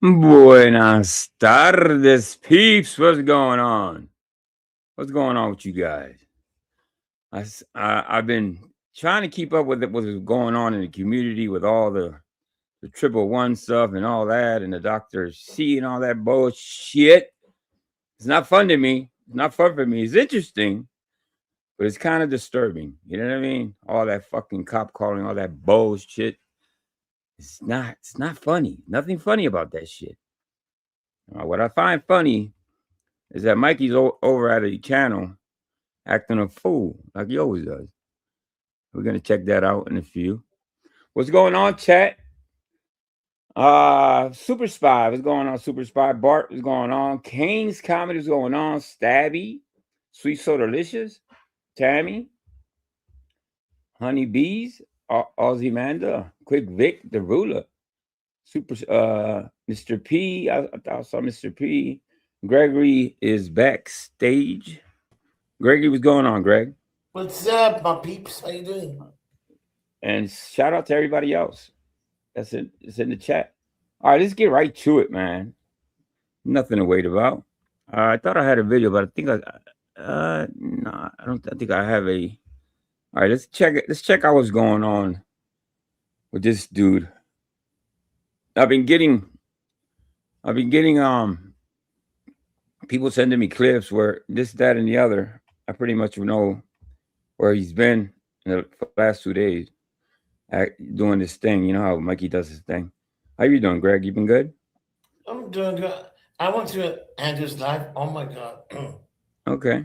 Buenas tardes, peeps. What's going on? What's going on with you guys? I've been trying to keep up with what's going on in the community with all the 111 stuff and all that, and the Dr. C and all that bullshit. It's not fun to me. It's not fun for me. It's interesting, but it's kind of disturbing. You know what I mean? All that fucking cop calling, all that bullshit. It's not funny. Nothing funny about that shit. What I find funny is that Mikey's over at the channel acting a fool like he always does. We're going to check that out in a few. What's going on, chat? Super Spy, what's going on, Super Spy? Bart, what's going on? Kane's Comedy, what's going on? Stabby, Sweet So Delicious, Tammy, Honey Bees, Aussie Manda, Quick Vic, the Ruler, Super Mr. P. I saw Mr. P. Gregory is backstage. Gregory, what's going on, Greg? What's up, my peeps? How you doing? And shout out to everybody else. That's it. It's in the chat. All right, let's get right to it, man. Nothing to wait about. I thought I had a video, but I think no, I don't. I think I have a. All right, let's check it. Let's check out what's going on with this dude. I've been getting people sending me clips where this, that, and the other. I pretty much know where he's been in the last 2 days doing this thing. You know how Mikey does his thing. How you doing, Greg? You been good? I'm doing good. I went to Andrew's live. Oh my god. Okay.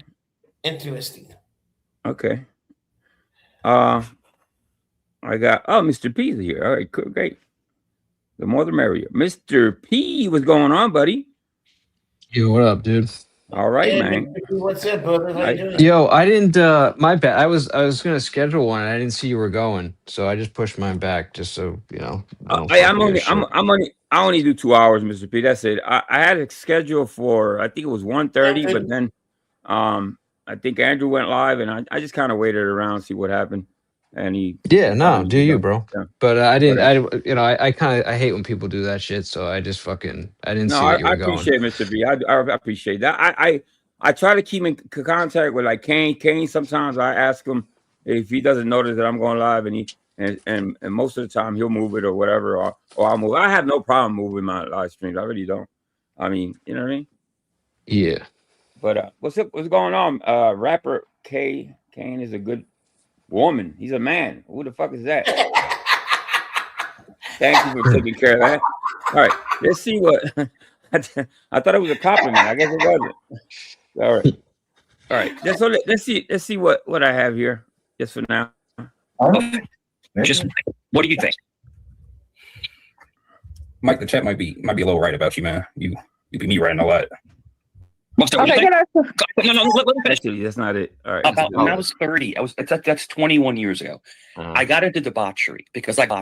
Interesting. Okay. I got Mr. P's here. All right, cool, great. The more the merrier. Mr. P, what's going on, buddy? Yo, what up, dude? All right, man. What's up, brother? How you doing? Yo, I didn't. My bad. I was gonna schedule one. And I didn't see you were going, so I just pushed mine back, just so you know. I only do 2 hours, Mr. P. That's it. I had a schedule for I think it was 1:30, but then I think Andrew went live, and I just kind of waited around, see what happened, and he. Yeah, no, do you, bro? Yeah. But I didn't. I hate when people do that shit. So I just fucking. I didn't see that you were going. I appreciate Mr. B. I appreciate that. I try to keep in contact with like Kane. Kane, sometimes I ask him if he doesn't notice that I'm going live, and most of the time he'll move it or whatever, or I'll move. I have no problem moving my live streams. I really don't. I mean, you know what I mean? Yeah. But what's going on? Rapper Kane is a good woman. He's a man. Who the fuck is that? Thank you for taking care of that. All right, let's see what. I thought it was a compliment. I guess it wasn't. All right. Let's see what I have here. Just for now. Just what do you think, Mike? The chat might be a little right about you, man. You be me writing a lot. Okay, actually, that's not it. All right. When I was 30, that's 21 years ago. I got into debauchery because now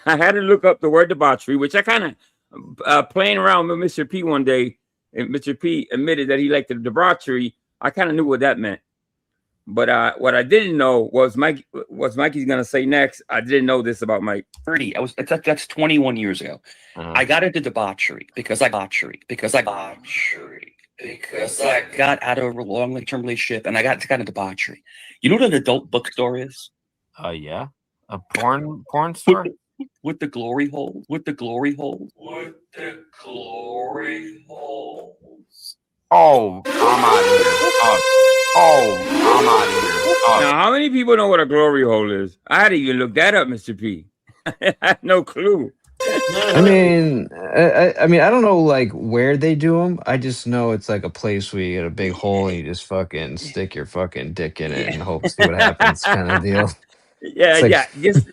I had to look up the word debauchery, which I kind of playing around with Mr. P one day, and Mr. P admitted that he liked the debauchery. I kind of knew what that meant, but what I didn't know was Mikey's gonna say next. I didn't know this about Mike. 30. That's 21 years ago. I got into debauchery because I got out of a long-term relationship, and I got into debauchery. You know what an adult bookstore is? Yeah, a porn store with the glory hole. Oh, I'm out of here. I'm out of here. Now, how many people know what a glory hole is? I had to even look that up, Mr. P. I had no clue. I mean, I don't know like where they do them. I just know it's like a place where you get a big hole and you just fucking stick your fucking dick in it and hope to see what happens, kind of deal. Yeah, like, yeah. Just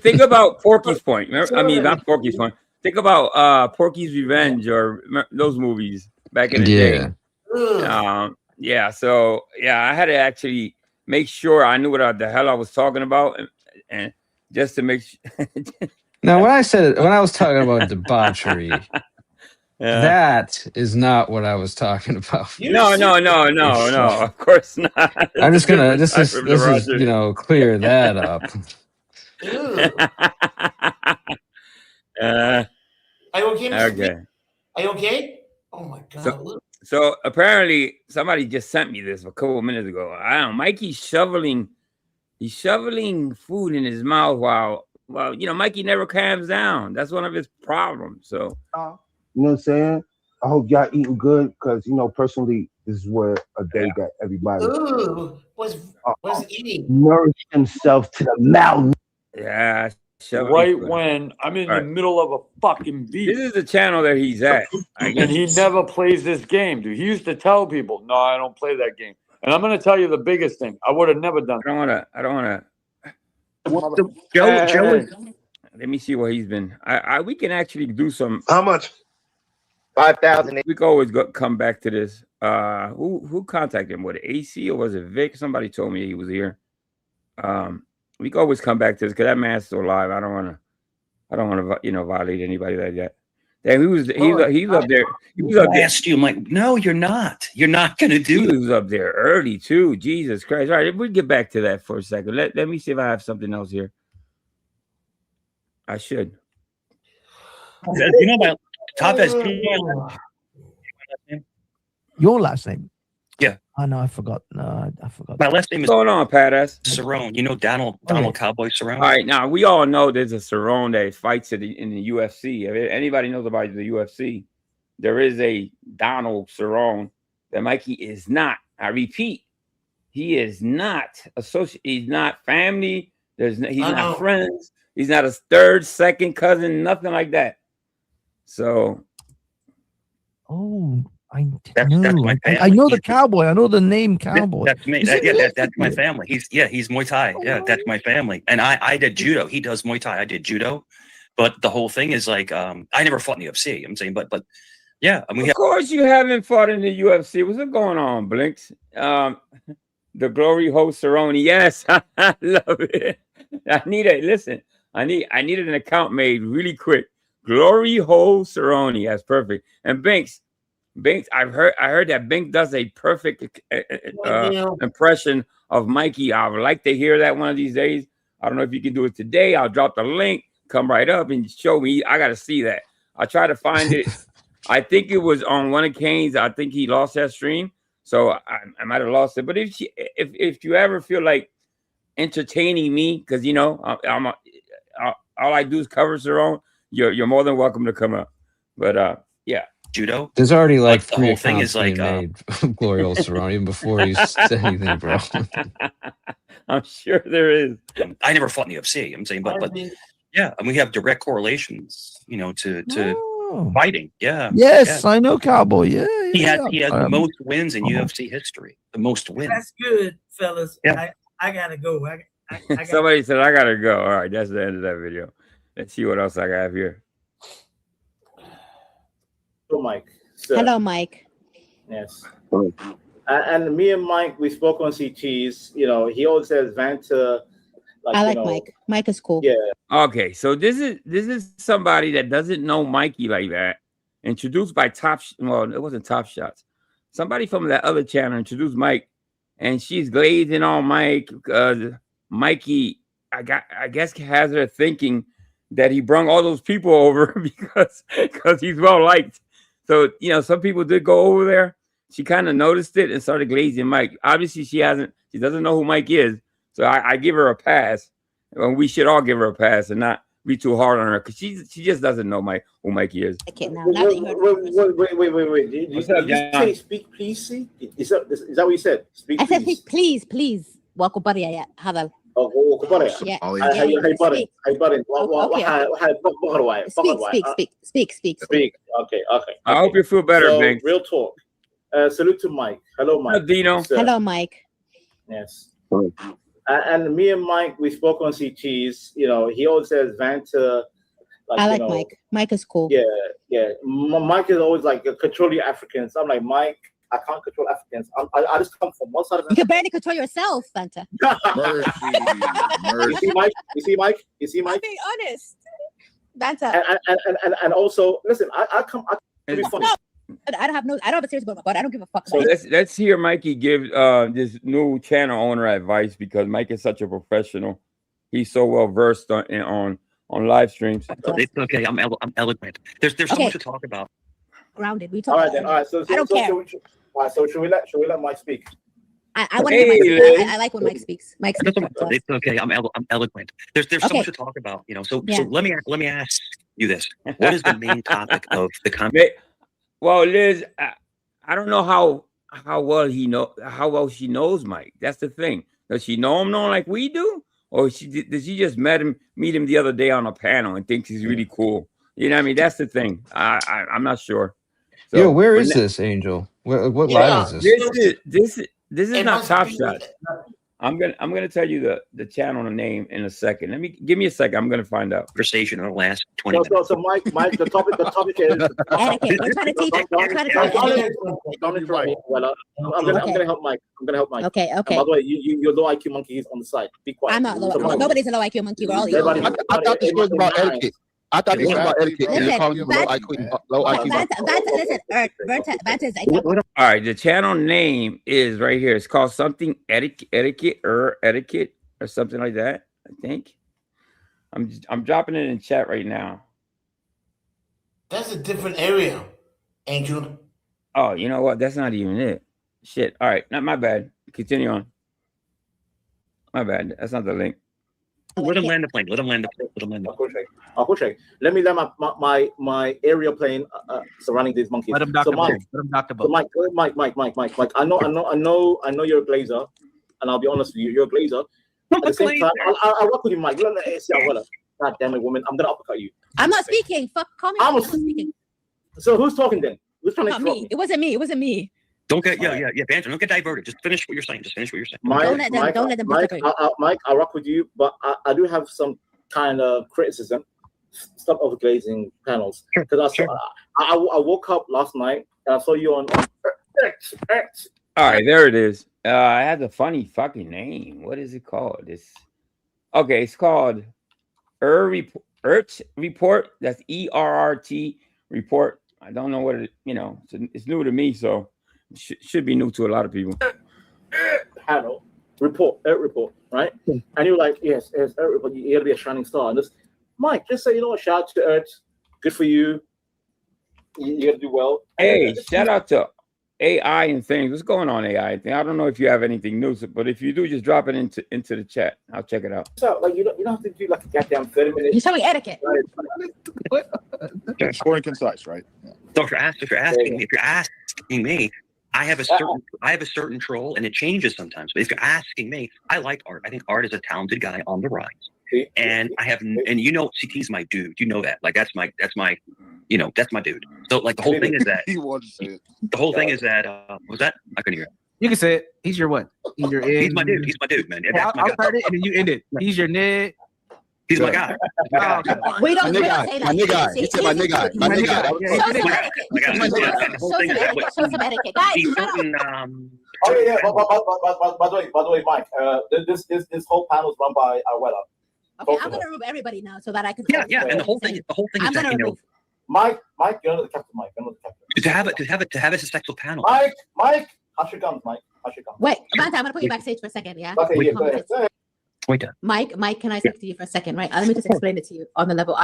think about Porky's Point. I mean, not Porky's Point. Think about Porky's Revenge or those movies back in the day. Yeah. So yeah, I had to actually make sure I knew what the hell I was talking about, and just to make sure. Now, when I was talking about debauchery, that is not what I was talking about. No. Of course not. I'm just gonna This is clear that up. Are you okay, Mr. Okay. Are you okay? Oh my God. So apparently somebody just sent me this a couple of minutes ago. I don't know. Mikey's shoveling food in his mouth while Mikey never calms down. That's one of his problems. So you know what I'm saying? I hope y'all eating good because personally, this is where a day that everybody was eating. nourish themselves to the mouth. Yeah. Right when I'm in the middle of a fucking beat. This is the channel that he's at. And he never plays this game, dude. He used to tell people, no, I don't play that game. And I'm going to tell you the biggest thing. I would have never done it. I don't want to. Joe. Let me see what he's been. We can actually do some. How much? 5,000. We can always come back to this. Who contacted him? Was it AC or was it Vic? Somebody told me he was here. We can always come back to this because that man's still alive. I don't want to, violate anybody like that. Damn, he was up there. He was up there. I asked you, I'm like, no, you're not. You're not going to do it. He was up there early too. Jesus Christ! All right, if we get back to that for a second, let me see if I have something else here. I should. My top is your last name. Yeah. I know. I forgot. No, I forgot. My last name is. What's going on, Pat? Cerrone. You know Donald Cowboy Cerrone. All right, now we all know there's a Cerrone that fights in the UFC. If anybody knows about the UFC, there is a Donald Cerrone that Mikey is not. I repeat, he is not associated. He's not family. He's not friends. He's not a third, second cousin. Nothing like that. So. Oh. I know the cowboy. I know the name Cowboy. That's me. That's my family. He's Muay Thai. Yeah, that's my family. And I did judo. He does Muay Thai. I did judo. But the whole thing is like I never fought in the UFC. I'm saying, but yeah. I mean, of course you haven't fought in the UFC. What's going on, Blinks? The glory host Cerrone. Yes, I love it. I needed an account made really quick. Glory host Cerrone. That's perfect. And Binks, I heard that Bink does a perfect impression of Mikey. I would like to hear that one of these days. I don't know if you can do it today. I'll drop the link. Come right up and show me. I got to see that. I'll try to find it. I think it was on one of Kane's. I think he lost that stream, so I might have lost it. But if you ever feel like entertaining me, because all I do is cover Cerrone, you're more than welcome to come up. But yeah. Judo. There's already like the 3 whole thing accounts is like made Glory Hole Cerrone even before you said anything, bro. I'm sure there is. I never fought in the UFC. I'm saying, but yeah, and we have direct correlations, to fighting. Yeah. Yes, I know Cowboy. Yeah. He has the most wins in UFC history. The most wins. That's good, fellas. Yeah. I gotta go. Somebody said I gotta go. All right, that's the end of that video. Let's see what else I have here. Mike. Hello, Mike. Yes. And me and Mike, we spoke on CTs. He always says Vanta. I like Mike. Mike is cool. Yeah. Okay, so this is somebody that doesn't know Mikey like that. Introduced by it wasn't Top Shots. Somebody from that other channel introduced Mike, and she's glazing on Mike. Mikey, I guess, has her thinking that he brung all those people over because he's well liked. So, some people did go over there. She kind of noticed it and started glazing Mike. Obviously, she doesn't know who Mike is. So I give her a pass. And we should all give her a pass and not be too hard on her because she just doesn't know who Mikey is. Okay, now Wait. Did you say speak please? Is that what you said? Speak I said please. Wako bariya hadal. Oh, yeah. Speak. Okay. I hope you feel better, so, Banks. Real talk. Salute to Mike. Hello, Mike. Hello, Dino. Hello, Mike. Yes. And me and Mike, we spoke on CTs. He always says Vanta. I like Mike. Mike is cool. Yeah. Mike is always like control your Africans. I'm like, Mike, I can't control Africans. I just come from one side of You can barely control yourself, Fanta. Mercy. You see, Mike? You see, Mike? You see, Mike? I'm being honest. Fanta. And also, listen, I come to be funny. I don't have a serious about my butt. I don't give a fuck. So let's hear Mikey give this new channel owner advice, because Mike is such a professional. He's so well versed on live streams. It's okay. I'm eloquent. There's so much to talk about. Grounded. We talk. All right then. All right. So I don't care. All right. So should we let Mike speak? I want to hear Mike. I like when Mike speaks. Mike speaks. It's okay. I'm eloquent. There's so much to talk about. You know. So let me ask you this: what is the main topic of the conversation? Well, Liz, I don't know how well she knows Mike. That's the thing. Does she know him like we do, or did she just meet him the other day on a panel and thinks he's really cool? You know what I mean? That's the thing. I'm not sure. So, Yo, where is this, Angel? What live is this? This is not Top Shot. I'm gonna tell you the channel name in a second. Give me a second. I'm gonna find out. Conversation in the last 20 minutes. So Mike, the topic is etiquette. We're trying to teach. Don't interrupt me. Well, I'm gonna help Mike. Okay. And by the way, your low IQ monkey is on the side. Be quiet. I'm not low. Nobody's a low IQ monkey. We're all equal. I thought this was about etiquette. I thought this was about etiquette. And you're calling him low IQ. Listen, Vanta is all right, the channel name is right here. It's called something etiquette or something like that. I think. I'm dropping it in chat right now. That's a different area, Angel. Oh, you know what? That's not even it. Shit. All right, not my bad. Continue on. My bad. That's not the link. Let him land the plane. Let him land the plane. I'll go check. Let me land my aerial plane surrounding these monkeys. Let him knock the boat. Let him knock the boat. Mike. I know you're a glazer, and I'll be honest with you, you're a glazer. At the same time, I'll work with you, Mike. God damn it, woman! I'm gonna uppercut you. I'm not speaking. Fuck, call me. I'm not speaking. So who's talking then? Who's trying to interrupt me? It wasn't me. Don't get banter. Don't get diverted. Just finish what you're saying. Don't let them Mike, I'll rock with you, but I do have some kind of criticism. Stop overglazing panels, because I woke up last night and I saw you on X. All right, there it is. It has a funny fucking name. What is it called? It's called ERRT report. That's ERRT report. I don't know what it's new to me, so should be new to a lot of people. Panel report, right? And you're like, yes, report. You gotta be a shining star. And just Mike, just say, shout out to Earth. Good for you. You gotta do well. Hey, shout out to AI and things. What's going on, AI thing? I don't know if you have anything new, but if you do, just drop it into the chat. I'll check it out. So, you don't have to do like a goddamn 30 minutes. You're showing etiquette. Short and concise, right? So if you're asking me, I have a certain troll, and it changes sometimes. But if you're asking me, I like Art. I think Art is a talented guy on the rise. And CT's my dude. You know that. Like that's my dude. So like the whole thing is that he wants to say it. The whole thing is that was that I couldn't hear it. You can say it. He's your what? He's your He's my dude, man. Yeah, I'll start it and then you end it. He's your nigga. He's my guy. We don't say that. My nigga. He said my nigga. Show some etiquette. Guys, By the way, Mike, this whole panel is run by Arwella. Okay, I'm gonna remove everybody now so that I can. Yeah, and the whole thing I'm is that, gonna remove. Mike, you're under the captain. Mike, you're under the captain. To have a successful panel. Mike, hush your guns, Mike. Hush your guns. Wait, Amanda, I'm gonna put you backstage for a second. Yeah. Okay, go ahead. Wait. Mike, can I speak to you for a second? Right. Let me just explain it to you on the level.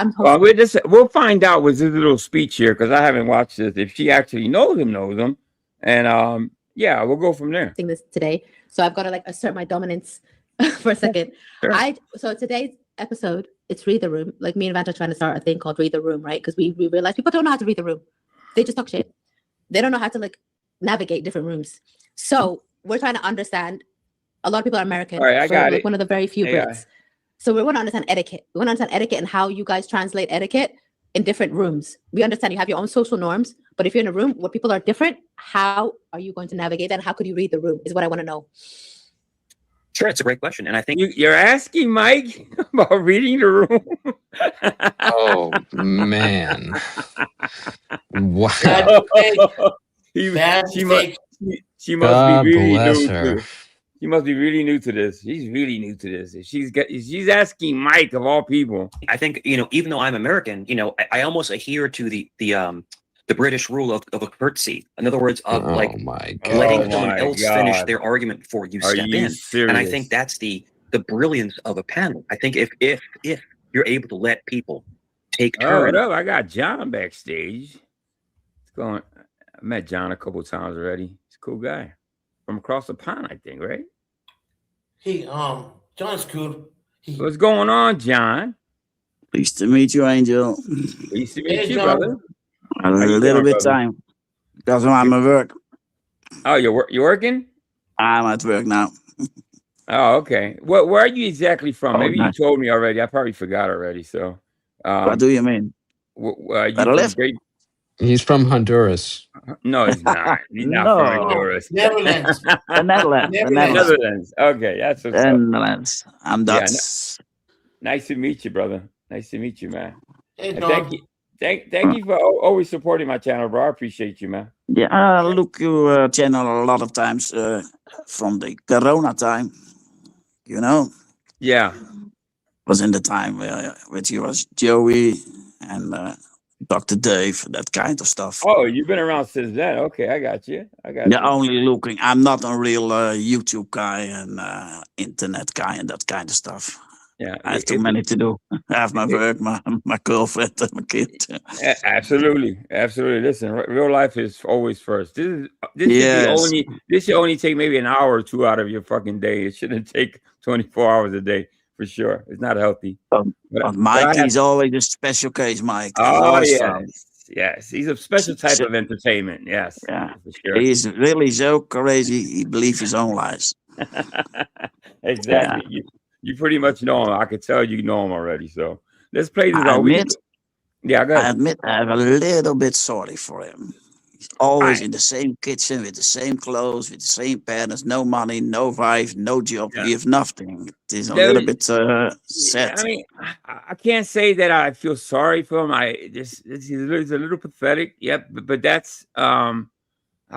We'll find out with this little speech here, because I haven't watched this. If she actually knows him, and we'll go from there. This today, so I've got to assert my dominance for a second. Sure. So today's episode, it's Read the Room. Like me and Vanta are trying to start a thing called Read the Room, right? Because we realize people don't know how to read the room. They just talk shit. They don't know how to navigate different rooms. So we're trying to understand. A lot of people are American. All right, I got it. One of the very few Brits. So we want to understand etiquette. We want to understand etiquette and how you guys translate etiquette in different rooms. We understand you have your own social norms, but if you're in a room where people are different, how are you going to navigate that? And how could you read the room is what I want to know. Sure, it's a great question. And I think you're asking Mike about reading the room. Oh, man. Wow. She must be God really bless new her. to. She must be really new to this. She's really new to this. If she's asking Mike of all people. I think, even though I'm American, I almost adhere to the British rule of a curtsy. In other words, of letting someone else finish their argument before you Are step you in. serious? And I think that's the brilliance of a panel. I think if you're able to let people take turns. Oh, I got John backstage. It's going. I met John a couple times already. He's a cool guy from across the pond, I think, right? Hey, John's cool. What's going on, John? Pleased to meet you, Angel. Pleased to meet Hey, you, John. brother. A little bit time because I'm at work. Oh, you're working? I'm at work now. Oh, okay. Where are you exactly from? Maybe you nice. told me already. I probably forgot already. So, What do you mean? You Better from lift? He's from Honduras. No, he's not. He's not No. from Honduras. Netherlands. The Netherlands. The Netherlands. Netherlands. Okay, that's what's The up. Netherlands. I'm Dutch. Nice to meet you, brother. Nice to meet you, man. Hey, And John. thank you. Thank you for always supporting my channel, bro. I appreciate you, man. Yeah, I look your channel a lot of times from the Corona time. Yeah. Was in the time with you was Joey and Dr. Dave, that kind of stuff. Oh, you've been around since then. Okay, I got you. Yeah, only looking. I'm not a real YouTube guy and internet guy and that kind of stuff. Yeah, I have too many to do. I have my work, my girlfriend, and my kid. Absolutely. Listen, real life is always first. This should only take maybe an hour or two out of your fucking day. It shouldn't take 24 hours a day for sure. It's not healthy. But Mike, he's always a special case, Mike. Oh, yes. He's a special type of entertainment. Yes. Yeah. For sure. He's really so crazy. He believes his own lies. Exactly. Yeah. You pretty much know him. I could tell you know him already. So let's play this. I admit I have a little bit sorry for him. He's always in the same kitchen with the same clothes, with the same parents, no money, no wife, no job. We have nothing. It is a little bit sad. I mean, I can't say that I feel sorry for him. He's a little pathetic. Yep, but that's how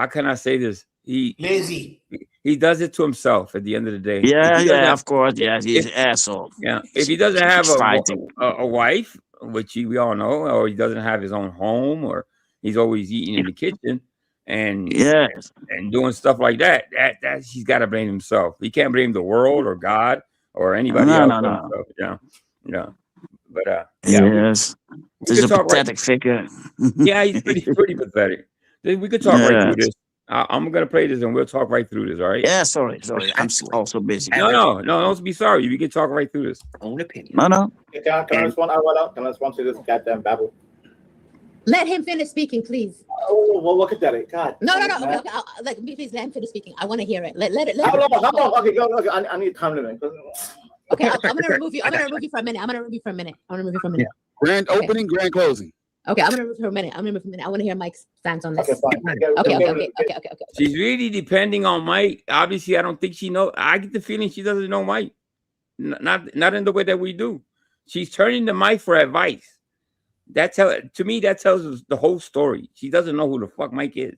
can I say this? Lazy. He does it to himself at the end of the day. Of course. Yeah, he's an asshole. Yeah, if he doesn't have a wife, which we all know, or he doesn't have his own home, or he's always eating in the kitchen and doing stuff like that, that he's got to blame himself. He can't blame the world or God or anybody else. No. Yeah. But yes, this is a pathetic figure. Yeah, he's pretty pathetic. We could talk right through this. I'm gonna play this and we'll talk right through this. All right? Yeah, sorry. I'm also busy. No, don't be sorry. We can talk right through this. Own opinion. No. Can I respond? Can I respond to this goddamn babble? Let him finish speaking, please. Oh, well, look at that. God. No. Okay, please let him finish speaking. I want to hear it. Let it. How long? Okay, go. I need time limit. Okay, I'm gonna remove you. I'm gonna remove you for a minute. Grand opening, grand closing. Okay, I'm gonna remove for a minute. I want to hear Mike's stance on this. Okay, fine. Okay. She's really depending on Mike. Obviously, I don't think she knows. I get the feeling she doesn't know Mike. Not in the way that we do. She's turning to Mike for advice. To me, that tells us the whole story. She doesn't know who the fuck Mike is.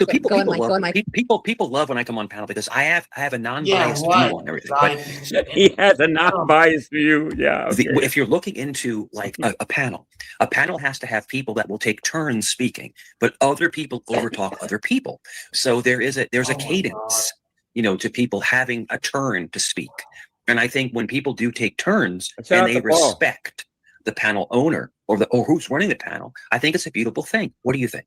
People love when I come on panel because I have a non-biased view on everything. But he has a non-biased view. Yeah. Okay. If you're looking into like a panel has to have people that will take turns speaking, but other people overtalk other people. So there's a cadence, to people having a turn to speak. And I think when people do take turns and they respect the panel owner or who's running the panel, I think it's a beautiful thing. What do you think?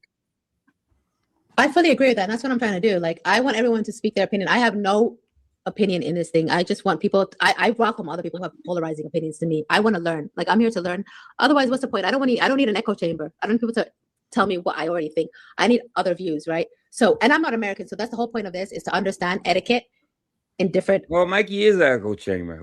I fully agree with that. And that's what I'm trying to do. Like, I want everyone to speak their opinion. I have no opinion in this thing. I just want people. I welcome other people who have polarizing opinions to me. I want to learn. Like, I'm here to learn. Otherwise, what's the point? I don't need an echo chamber. I don't need people to tell me what I already think. I need other views, right? So, and I'm not American, so that's the whole point of this, is to understand etiquette in different. Well, Mikey is an echo chamber.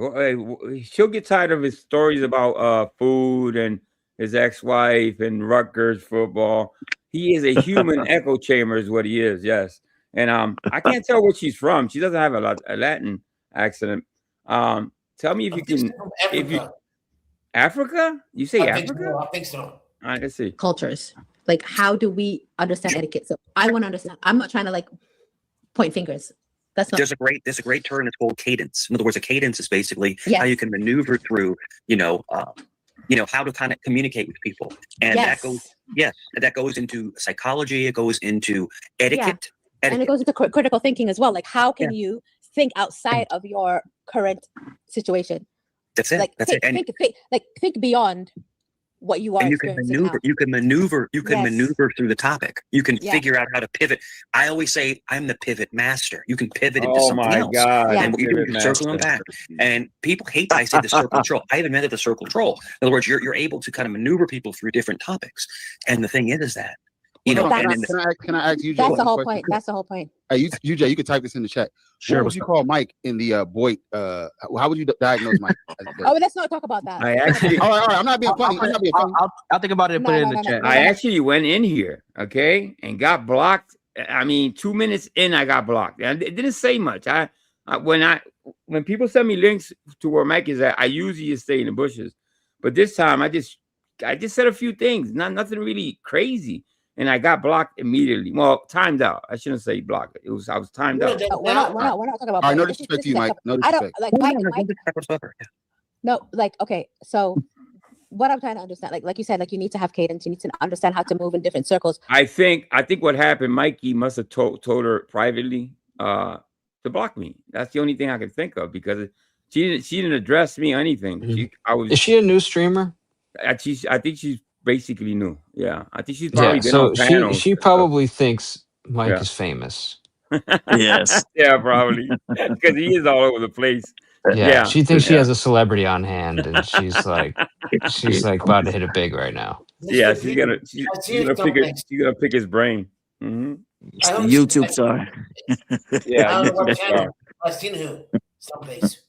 She'll get tired of his stories about food and his ex-wife and Rutgers football. He is a human echo chamber, is what he is. Yes, and I can't tell where she's from. She doesn't have a Latin accent. Tell me if you can. Africa? You say Africa? I think so. All right, let's see. Cultures. Like, how do we understand etiquette? So I want to understand. I'm not trying to point fingers. That's not. There's a great term. It's called cadence. In other words, a cadence is basically Yes. how you can maneuver through, how to kind of communicate with people, and Yes. that goes into psychology. It goes into etiquette. And it goes into critical thinking as well. Like, how can you think outside of your current situation? That's it. Like, That's it. And think beyond what you are and you can experiencing maneuver. now. You can maneuver. You can Yes. maneuver through the topic. You can Yeah. figure out how to pivot. I always say I'm the pivot master. You can pivot into Oh something my else. God. Yeah. And what you do is you circle them back. And people hate that I say the circle troll. I have invented the circle troll. In other words, you're able to kind of maneuver people through different topics. And the thing is that, Can I and can I ask you? That's the whole point. That's the whole point. Hey, UJ, you can type this in the chat. Sure, What would what's you up? call Mike in the Boyd? How would you diagnose Mike? Oh, let's not talk about that. I actually, all right. I'm not being funny. I'm not being funny. I'll think about it and put it in the chat. I actually went in here, okay, and got blocked. I mean, 2 minutes in, I got blocked. And it didn't say much. When people send me links to where Mike is at, I usually just stay in the bushes. But this time, I just said a few things, nothing really crazy, and I got blocked immediately. Well, timed out. I shouldn't say blocked. I was timed out. We're not talking about. All right, no this is- disrespect this to you, is Mike. No I don't disrespect. like Mike. No, like, okay, so what I'm trying to understand, like you said, like you need to have cadence, you need to understand how to move in different circles. I think what happened, Mikey must have told her privately to block me. That's the only thing I can think of, because she didn't address me or anything. Is she a new streamer? I think she's basically new. Yeah, I think she's probably Yeah, been so on panels. she probably thinks Mike Yeah. is famous. Yes. Yeah, probably, because he is all over the place. Yeah, she thinks she yeah. has a celebrity on hand, and she's like about to hit it big right now. Yeah, she's gonna pick his brain. Mm-hmm. It's the YouTube star. Yeah, I don't know what YouTube channel. star. I've seen who someplace.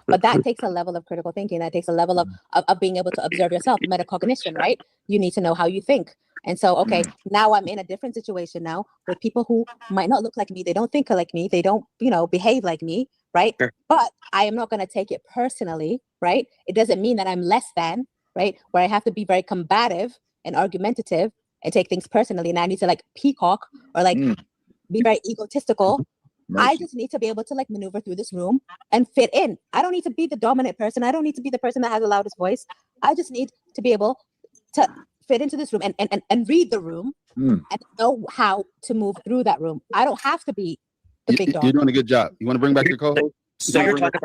But that takes a level of critical thinking. That takes a level of being able to observe yourself, metacognition, right? You need to know how you think. And so, okay, now I'm in a different situation now with people who might not look like me. They don't think like me. They don't, behave like me, right? Sure. But I am not going to take it personally, right? It doesn't mean that I'm less than, right? Where I have to be very combative and argumentative and take things personally. And I need to like peacock or like be very egotistical. I just need to be able to like maneuver through this room and fit in. I don't need to be the dominant person. I don't need to be the person that has the loudest voice. I just need to be able to fit into this room and read the room and know how to move through that room. I don't have to be the big dog. You're doing a good job. You want to bring back your co-host? So you're talking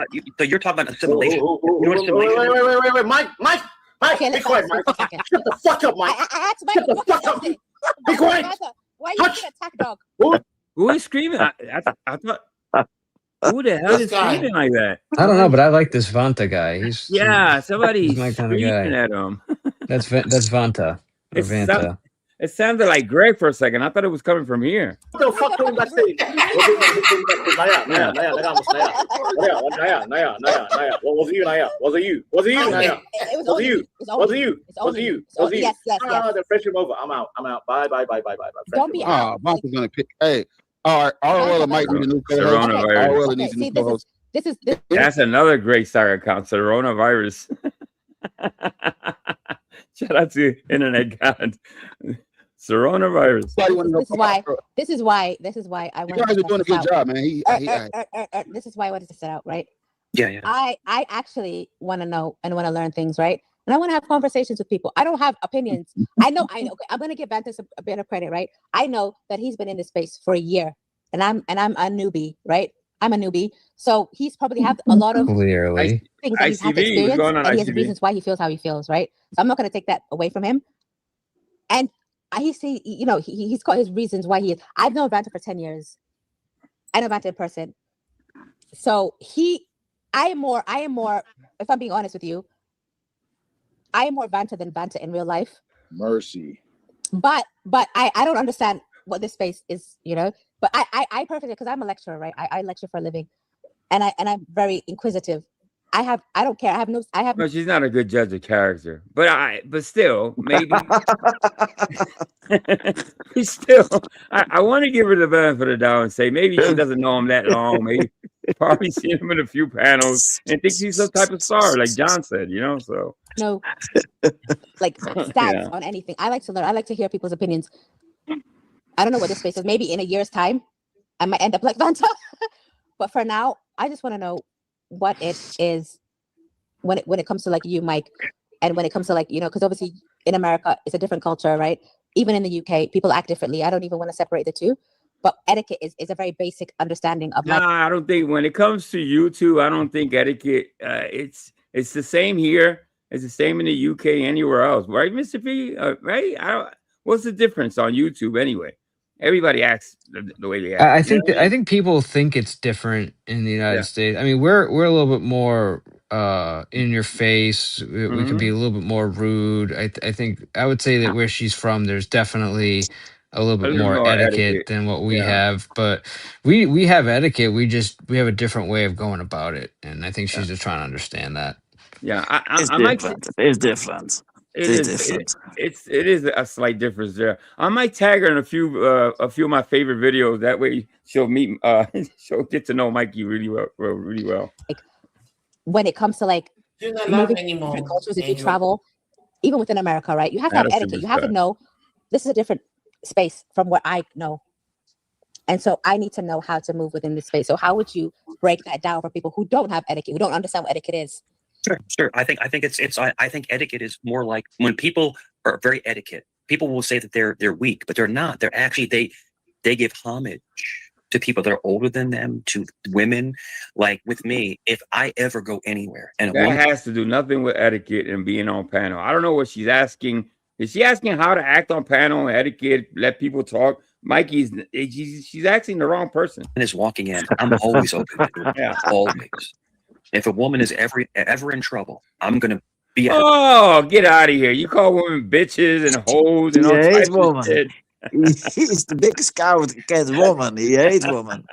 about assimilation. You know what assimilation Wait, Mike, Okay, be let's quiet, stop Mike. for a second. Shut the fuck up, Mike. I asked Shut the fuck up. Be quiet. Why are you being an attack dog? Who is screaming? I thought. Who the hell is screaming like that? I don't know, but I like this Vanta guy. He's somebody's he's my kind of screaming guy. at him. That's Vanta. Or Vanta. It sounded like Greg for a second. I thought it was coming from here. What the fuck came backstage? Naya. What was it you, Naya? Was it you? Was it you, Naya? Was it you? Was it you? Was it you? Was it you? Yes. The friendship over. I'm out. Bye. Don't be Oh, Vanta's gonna pick. Hey, all right. ROL might need a new co-host. Coronavirus. ROL needs a new co-host. This is That's another great soccer account, Coronavirus. Shout out to Internet God. Coronavirus. This is why I You wanted guys to are doing a set good this job, out. man. This is why I wanted to set out, right? Yeah. I actually want to know and want to learn things, right? And I want to have conversations with people. I don't have opinions. I know. Okay, I'm gonna give Vantas a bit of credit, right? I know that he's been in this space for a year, and I'm a newbie, right? I'm a newbie, so he's probably have a lot of Clearly things that he's had to ICV, experience, going on and he has ICV. reasons why he feels how he feels, right? So I'm not gonna take that away from him. And he's got his reasons why he is. I've known Vanta for 10 years. I know Vanta in person. So I am more, if I'm being honest with you, I am more Vanta than Vanta in real life. Mercy. But I don't understand what this space is, but I perfectly, because I'm a lecturer, right? I lecture for a living, and I'm very inquisitive. I don't care. No, she's not a good judge of character, but still, maybe. Still, I want to give her the benefit of the doubt and say maybe she doesn't know him that long. Maybe probably seen him in a few panels and thinks he's some type of star, like John said. So no, like stats on anything. I like to learn. I like to hear people's opinions. I don't know what this space is. Maybe in a year's time, I might end up like Vanta. But for now, I just want to know what it is when it comes to like you, Mike, and when it comes to like, you know, because obviously in America it's a different culture, right? Even in the UK, people act differently. I don't even want to separate the two, but etiquette is a very basic understanding of like. Nah, I don't think when it comes to YouTube, I don't think etiquette. It's the same here. It's the same in the UK, anywhere else, right, Mr. P? Right? What's the difference on YouTube anyway? Everybody acts the way they act. I think I think people think it's different in the United States. I mean, we're a little bit more in your face. We can be a little bit more rude. I think I would say that where she's from, there's definitely a little bit more etiquette than what we have. But we have etiquette. We have a different way of going about it, and I think she's just trying to understand that. Yeah, It's different. It's different. It is a slight difference there. I might tag her in a few of my favorite videos. That way she'll meet she'll get to know Mikey really well. Like, when it comes to like moving to different cultures, if you travel, even within America, right? You have to have etiquette. You have to know this is a different space from what I know. And so I need to know how to move within this space. So how would you break that down for people who don't have etiquette, who don't understand what etiquette is? Sure. I think etiquette is more like when people are very etiquette. People will say that they're weak, but they're not. They're actually they give homage to people that are older than them, to women. Like with me, if I ever go anywhere, and that has to do nothing with etiquette and being on panel. I don't know what she's asking. Is she asking how to act on panel, etiquette, let people talk? She's asking the wrong person. And is walking in. I'm always open. Always. If a woman is ever in trouble, I'm gonna be. Get out of here! You call women bitches and hoes and all types of shit. He's the biggest coward against women. He hates women,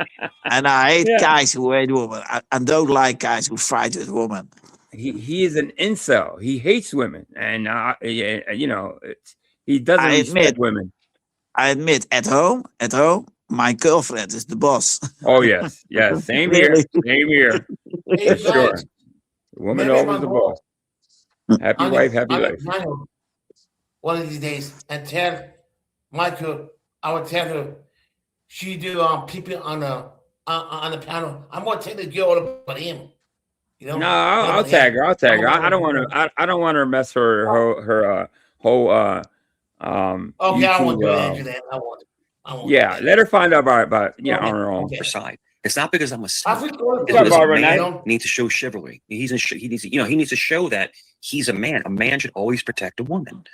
and I hate guys who hate women. I don't like guys who fight with women. He is an incel. He hates women, and you know, he doesn't respect women. I admit, at home, my girlfriend is the boss. Oh yes, same here, for sure. The woman always the boss. Happy wife, happy life. One of these days, and tell Michael, I would tell her she do people on the panel. I'm gonna take the girl about him. You know? No, I'll tag her. I don't want to. I don't want her to mess her whole okay, YouTube, I won't do that. I won't. Let her find out about on her own. Side. It's not because I'm a man needs to show chivalry. He needs to show that he's a man. A man should always protect a woman.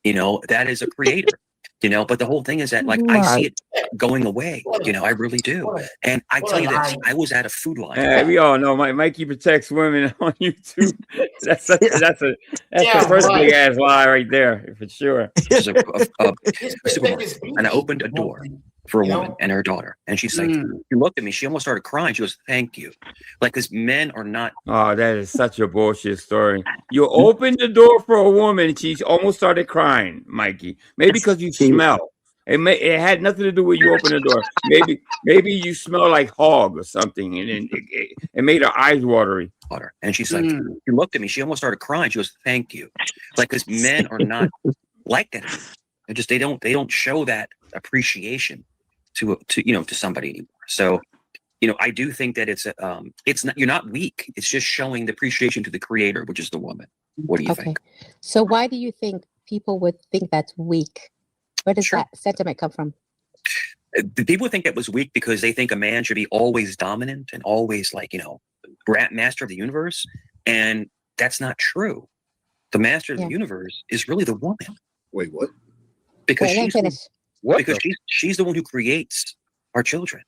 You know, that is a creator. You know, but the whole thing is that like I see it going away. You know, I really do. And I tell you this, I was at a Food Line. We all know Mikey protects women on YouTube. That's the first big ass lie right there, for sure. And I opened a door for a woman and her daughter, and she's like, she looked at me. She almost started crying. She goes, "Thank you," like because men are not. Oh, that is such a bullshit story. You opened the door for a woman, and she almost started crying, Mikey. Maybe because you smell. It had nothing to do with you opening the door. Maybe you smell like hog or something, and then it made her eyes watery. And she's like, she looked at me. She almost started crying. She goes, "Thank you," like because men are not like that. They don't show that appreciation to somebody anymore. So, you know, I do think that it's not, you're not weak. It's just showing the appreciation to the creator, which is the woman. What do you think? So why do you think people would think that's weak? Where does that sentiment come from? People think that was weak because they think a man should be always dominant and always like, master of the universe. And that's not true. The master of the universe is really the woman. Wait, what? Because she's the one who creates our children.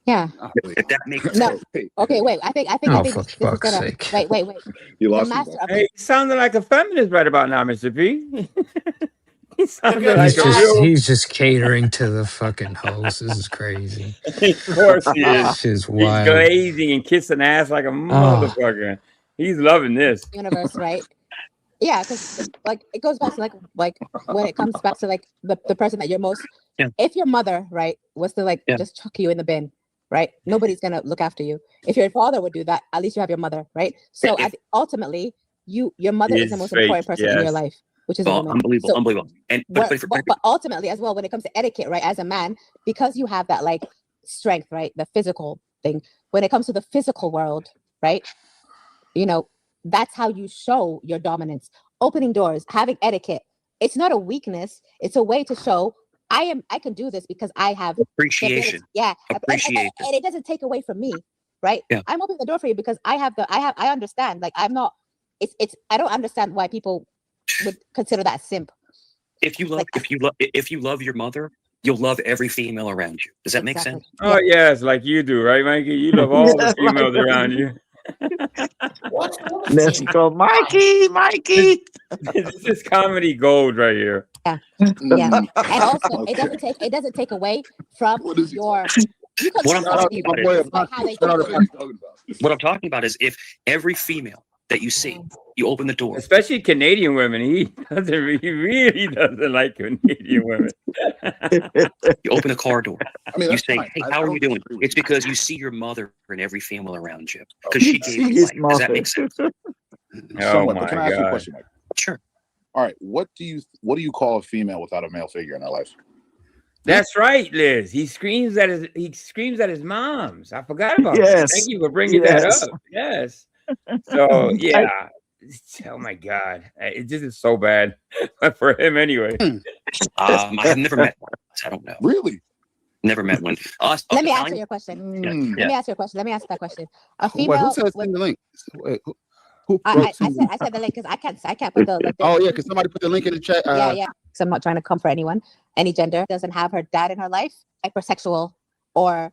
Yeah. If that makes no. sense. Okay, wait. I think for this is fuck's gonna sake. wait. You lost me. Hey, you sounded like a feminist right about now, Mr. P. He's just catering to the fucking host. This is crazy. Of course he is. This is He's wild. glazing and kissing ass like a motherfucker. He's loving this. Universe, right? Yeah, because like it goes back to like when it comes back to like the person that you're most. Yeah. If your mother, right, was to just chuck you in the bin, right? Nobody's gonna look after you. If your father would do that, at least you have your mother, right? So ultimately, your mother is the most important person in your life, which is a woman. Unbelievable. And but ultimately, as well, when it comes to etiquette, right, as a man, because you have that like strength, right? The physical thing. When it comes to the physical world, right? You know, that's how you show your dominance. Opening doors, having etiquette. It's not a weakness. It's a way to show I can do this because I have appreciation. Yeah. Appreciation. And it doesn't take away from me, right? Yeah. I'm opening the door for you because I understand. Like I'm not, I don't understand why people would consider that simp. If you love your mother, you'll love every female around you. Does that make sense? Oh yes, like you do, right, Mikey? You love all the females around you. There she goes, Mikey. This is comedy gold right here. Yeah. Yeah. And also it doesn't take away from your What I'm talking about is if every female that you see, you open the door. Especially Canadian women. He really doesn't like Canadian women. You open a car door. I mean, you that's say, fine. "Hey, I how are don't you doing?" disagree with It's because you see your mother and every female around you because she gave you life. Does that make sense? Somewhat, but can I ask you a question, Mike? Sure. All right. What do you call a female without a male figure in their life? That's right, Liz. He screams at his mom's. I forgot about that. Yes. Thank you for bringing that up. Yes. So yeah. Oh my God, it just is so bad for him anyway. I have never met one. I don't know. Really? Never met one. Let me answer your question. Let me ask that question. A female. Who said send the link? Wait, I said the link because I can't put the. Oh yeah, because somebody put the link in the chat. Yeah. Because I'm not trying to comfort anyone. Any gender doesn't have her dad in her life, hypersexual, or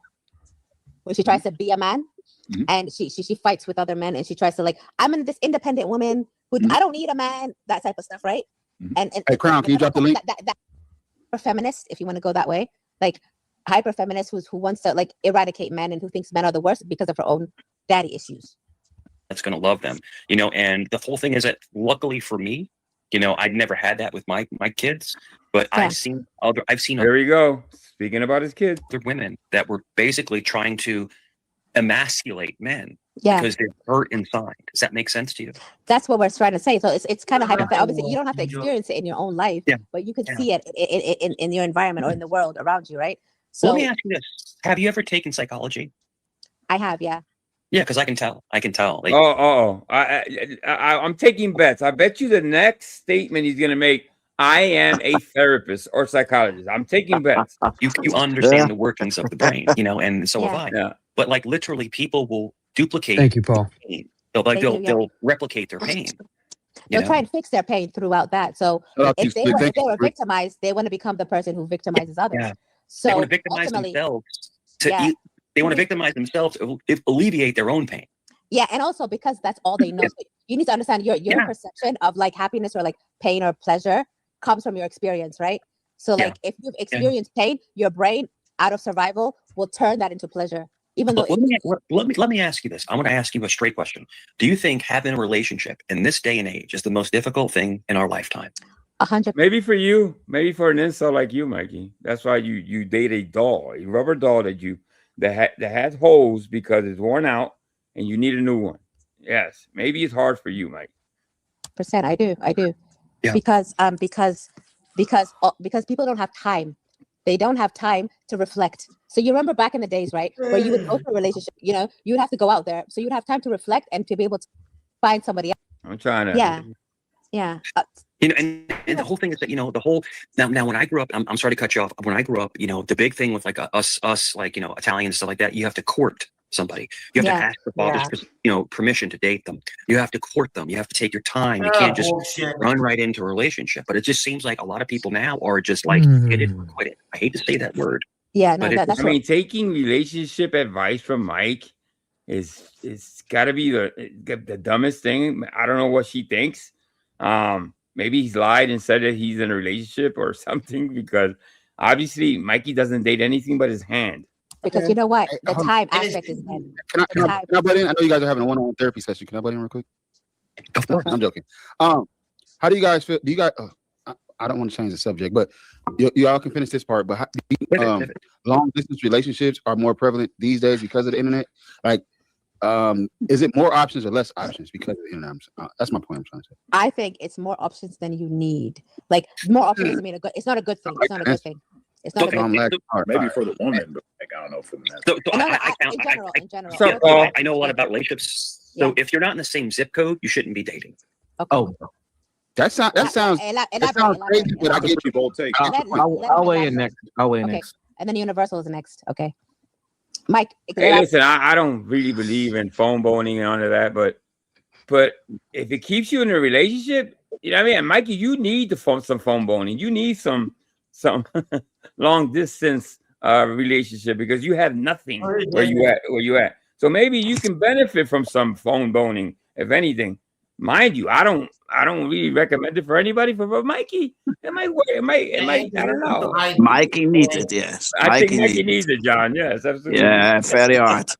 when she tries to be a man. And she fights with other men and she tries to like, I'm this independent woman who I don't need a man, that type of stuff, right? And hey, Crown, can you drop the link? That feminist, if you want to go that way, like hyper feminist who wants to like eradicate men and who thinks men are the worst because of her own daddy issues. That's gonna love them, and the whole thing is that luckily for me, I'd never had that with my kids, but Yeah. I've seen There we go. Speaking about his kids, other women that were basically trying to emasculate men Yeah. because they're hurt inside. Does that make sense to you? That's what we're trying to say. So it's kind of hypothetical. Obviously, you don't have to experience it in your own life, but you can see it in your environment or in the world around you, right? So Let me ask you this: have you ever taken psychology? I have, yeah. Yeah, because I can tell. Like, I'm taking bets. I bet you the next statement he's gonna make, I am a therapist or psychologist. I'm taking bets. You understand the workings of the brain, and so have I. Yeah. But like literally, people will duplicate. Thank you, Paul. Pain. They'll replicate their pain. They'll try and fix their pain throughout that. So if they were victimized, they want to become the person who victimizes others. Yeah. So they want to victimize themselves they want to victimize themselves to alleviate their own pain. Yeah, and also because that's all they know. So you need to understand your perception of like happiness or like pain or pleasure comes from your experience, right? So like if you've experienced pain, your brain out of survival will turn that into pleasure. Even though let me ask you this. I'm going to ask you a straight question. Do you think having a relationship in this day and age is the most difficult thing in our lifetime? 100. Maybe for you, maybe for an insult like you, Mikey. That's why you date a doll, a rubber doll that has holes because it's worn out and you need a new one. Yes, maybe it's hard for you, Mike. I do. Yeah. Because people don't have time. They don't have time to reflect. So you remember back in the days, right, where you would go for a relationship, you'd have to go out there. So you'd have time to reflect and to be able to find somebody else. I'm trying to. Yeah. And the whole thing is that, now when I grew up, I'm sorry to cut you off. When I grew up, the big thing with like us, like, Italian and stuff like that, you have to court somebody. You have to ask the father's, permission to date them. You have to court them. You have to take your time. You can't just run right into a relationship. But it just seems like a lot of people now are just like, hit it or quit it. I hate to say that word. Yeah, no, but taking relationship advice from Mike is got to be the dumbest thing. I don't know what she thinks. Maybe he's lied and said that he's in a relationship or something, because obviously Mikey doesn't date anything but his hand. Because you know what? The time aspect is dead. Can I butt in? I know you guys are having a one-on-one therapy session. Can I butt in real quick? Of course. I'm joking. How do you guys feel? Do you guys? I don't want to change the subject, but you all can finish this part. But long distance relationships are more prevalent these days because of the internet. Like, is it more options or less options because of the internet? That's my point I'm trying to say. I think it's more options than you need. Like more options doesn't mean it's not a good thing. It's not a good thing. It's not I'm like, maybe for the woman, but like, I don't know for the men. So in general. I know a lot about relationships. So if you're not in the same zip code, you shouldn't be dating. Oh, that sounds crazy, but I get you both take. I'll weigh in next. And then Universal is next. Okay. Mike. Hey, listen, I don't really believe in phone boning and all of that, but if it keeps you in a relationship, you know what I mean? And Mikey, you need some phone boning. You need some long distance relationship because you have nothing where you at. So maybe you can benefit from some phone boning, if anything. Mind you, I don't really recommend it for anybody. For Mikey, it might work. It might. I don't know. Mikey needs it. Yes, I think Mikey needs it, John. Yes, absolutely. Yeah, very hard.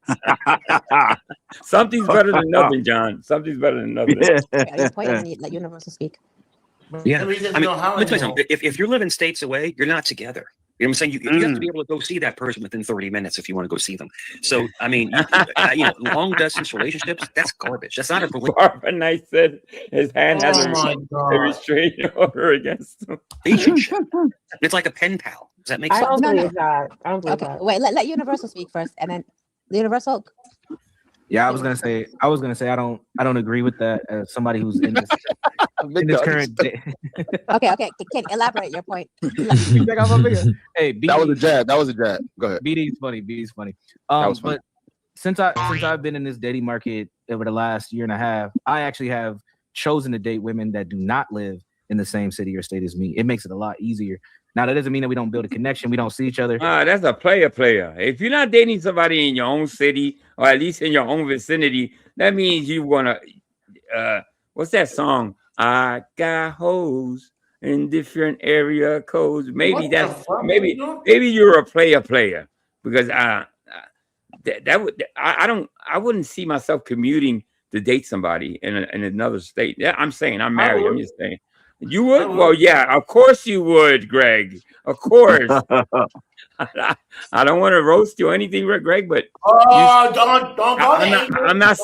Something's better than nothing, John. Something's better than nothing. Let Universal speak. Yeah, I mean, let me tell you something. If you're living states away, you're not together. You know what I'm saying? You have to be able to go see that person within 30 minutes if you want to go see them. So, I mean, long distance relationships, that's garbage. That's not a relationship. Barbara Knight said his hand has a restraining order against him. It's like a pen pal. Does that make sense? I don't believe that. I don't believe Okay, that. wait. Let Universal speak first, and then Universal. Yeah, I was gonna say I don't agree with that as somebody who's in this current day. Okay. Can elaborate your point. Hey, BD, that was a jab. Go ahead. BD's funny. That was funny. But since I've been in this dating market over the last year and a half, I actually have chosen to date women that do not live in the same city or state as me. It makes it a lot easier. Now, that doesn't mean that we don't build a connection. We don't see each other. That's a player. If you're not dating somebody in your own city or at least in your own vicinity, that means you want to, what's that song? I got hoes in different area codes. Maybe maybe you're a player because I wouldn't see myself commuting to date somebody in another state. Yeah, I'm saying I'm married. I'm just saying. You would? Well, yeah, of course you would, Greg. Of course. I don't want to roast you or anything, Greg, but don't I'm not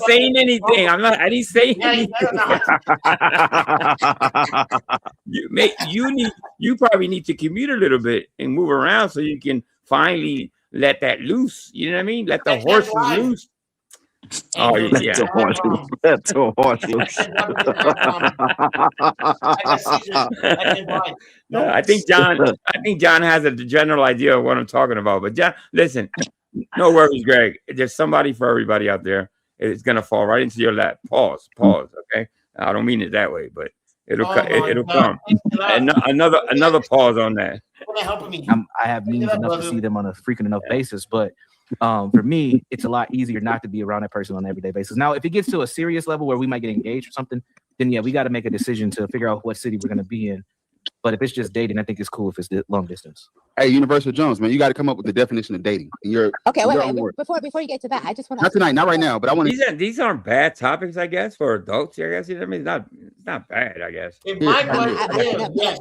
saying anything. I didn't say anything. You probably need to commute a little bit and move around so you can finally let that loose. You know what I mean? Let the horses loose. Oh yeah, Let the horse loose. I think John has a general idea of what I'm talking about. But John, listen, no worries, Greg. There's somebody for everybody out there. It's gonna fall right into your lap. Pause. Okay, I don't mean it that way, but it'll come. Another pause on that. I have means enough to see them on a frequent enough basis, but for me, it's a lot easier not to be around that person on an everyday basis. Now, if it gets to a serious level where we might get engaged or something, then yeah, we got to make a decision to figure out what city we're going to be in. But if it's just dating, I think it's cool if it's long distance. Hey, Universal Jones, man, you got to come up with the definition of dating. Wait. Before you get to that, I just want to. Not tonight, not right now, but I want to. These aren't bad topics, I guess, for adults. I guess I mean, it's not bad, I guess.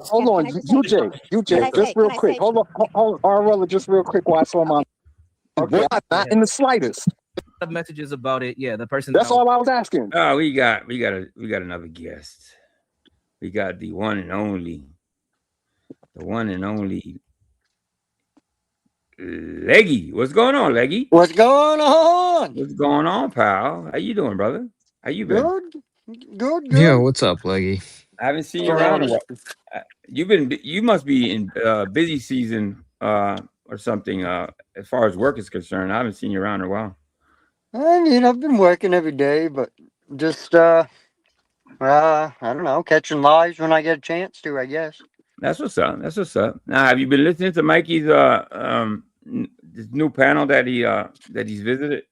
Hold on, UJ, just real quick. Hold on, Arwella, just real quick while I saw my. Okay, not in the slightest. Messages about it. Yeah, the person. That's all I was asking. Oh, we got another guest. We got the one and only Leggy. What's going on, Leggy? What's going on? What's going on, pal? How you doing, brother? How you been? Good. Yeah, what's up, Leggy? I haven't seen you around. You must be in busy season or something as far as work is concerned. I haven't seen you around in a while. I mean, I've been working every day, but just I don't know, catching lives when I get a chance to, I guess. That's what's up. Now, have you been listening to Mikey's this new panel that he's visited?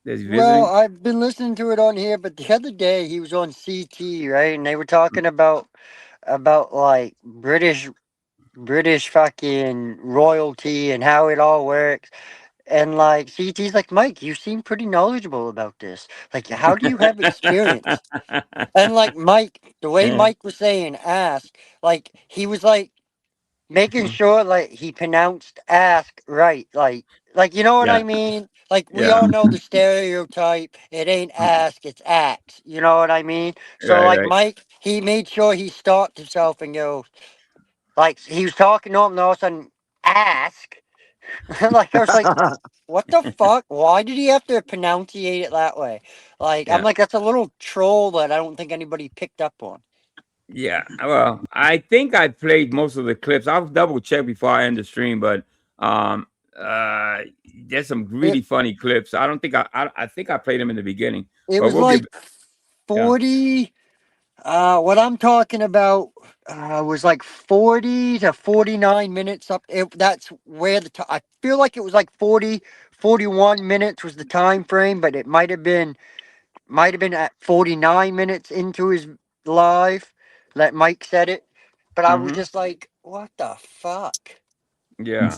Well, I've been listening to it on here, but the other day he was on CT, right? And they were talking about like British fucking royalty and how it all works. And like CT's like, Mike, you seem pretty knowledgeable about this. Like, how do you have experience? And like Mike, the way Mike was saying ask, like he was like making sure like he pronounced ask right. Like you know what I mean? Like we all know the stereotype. It ain't ask, it's act. You know what I mean? So Mike, he made sure he stopped himself and goes, like he was talking to him and all of a sudden ask. Like I was like, what the fuck? Why did he have to pronunciate it that way? Like I'm Yeah. like, that's a little troll that I don't think anybody picked up on. Yeah, well, I think I played most of the clips. I'll double check before I end the stream, but there's some really funny clips. I don't think I think I played them in the beginning. It But was we'll like give, 40. What I'm talking about was like 40 to 49 minutes up. That's where I feel like it was like 40, 41 minutes was the time frame, but it might have been at 49 minutes into his live that Mike said it. But I was just like, what the fuck? yeah.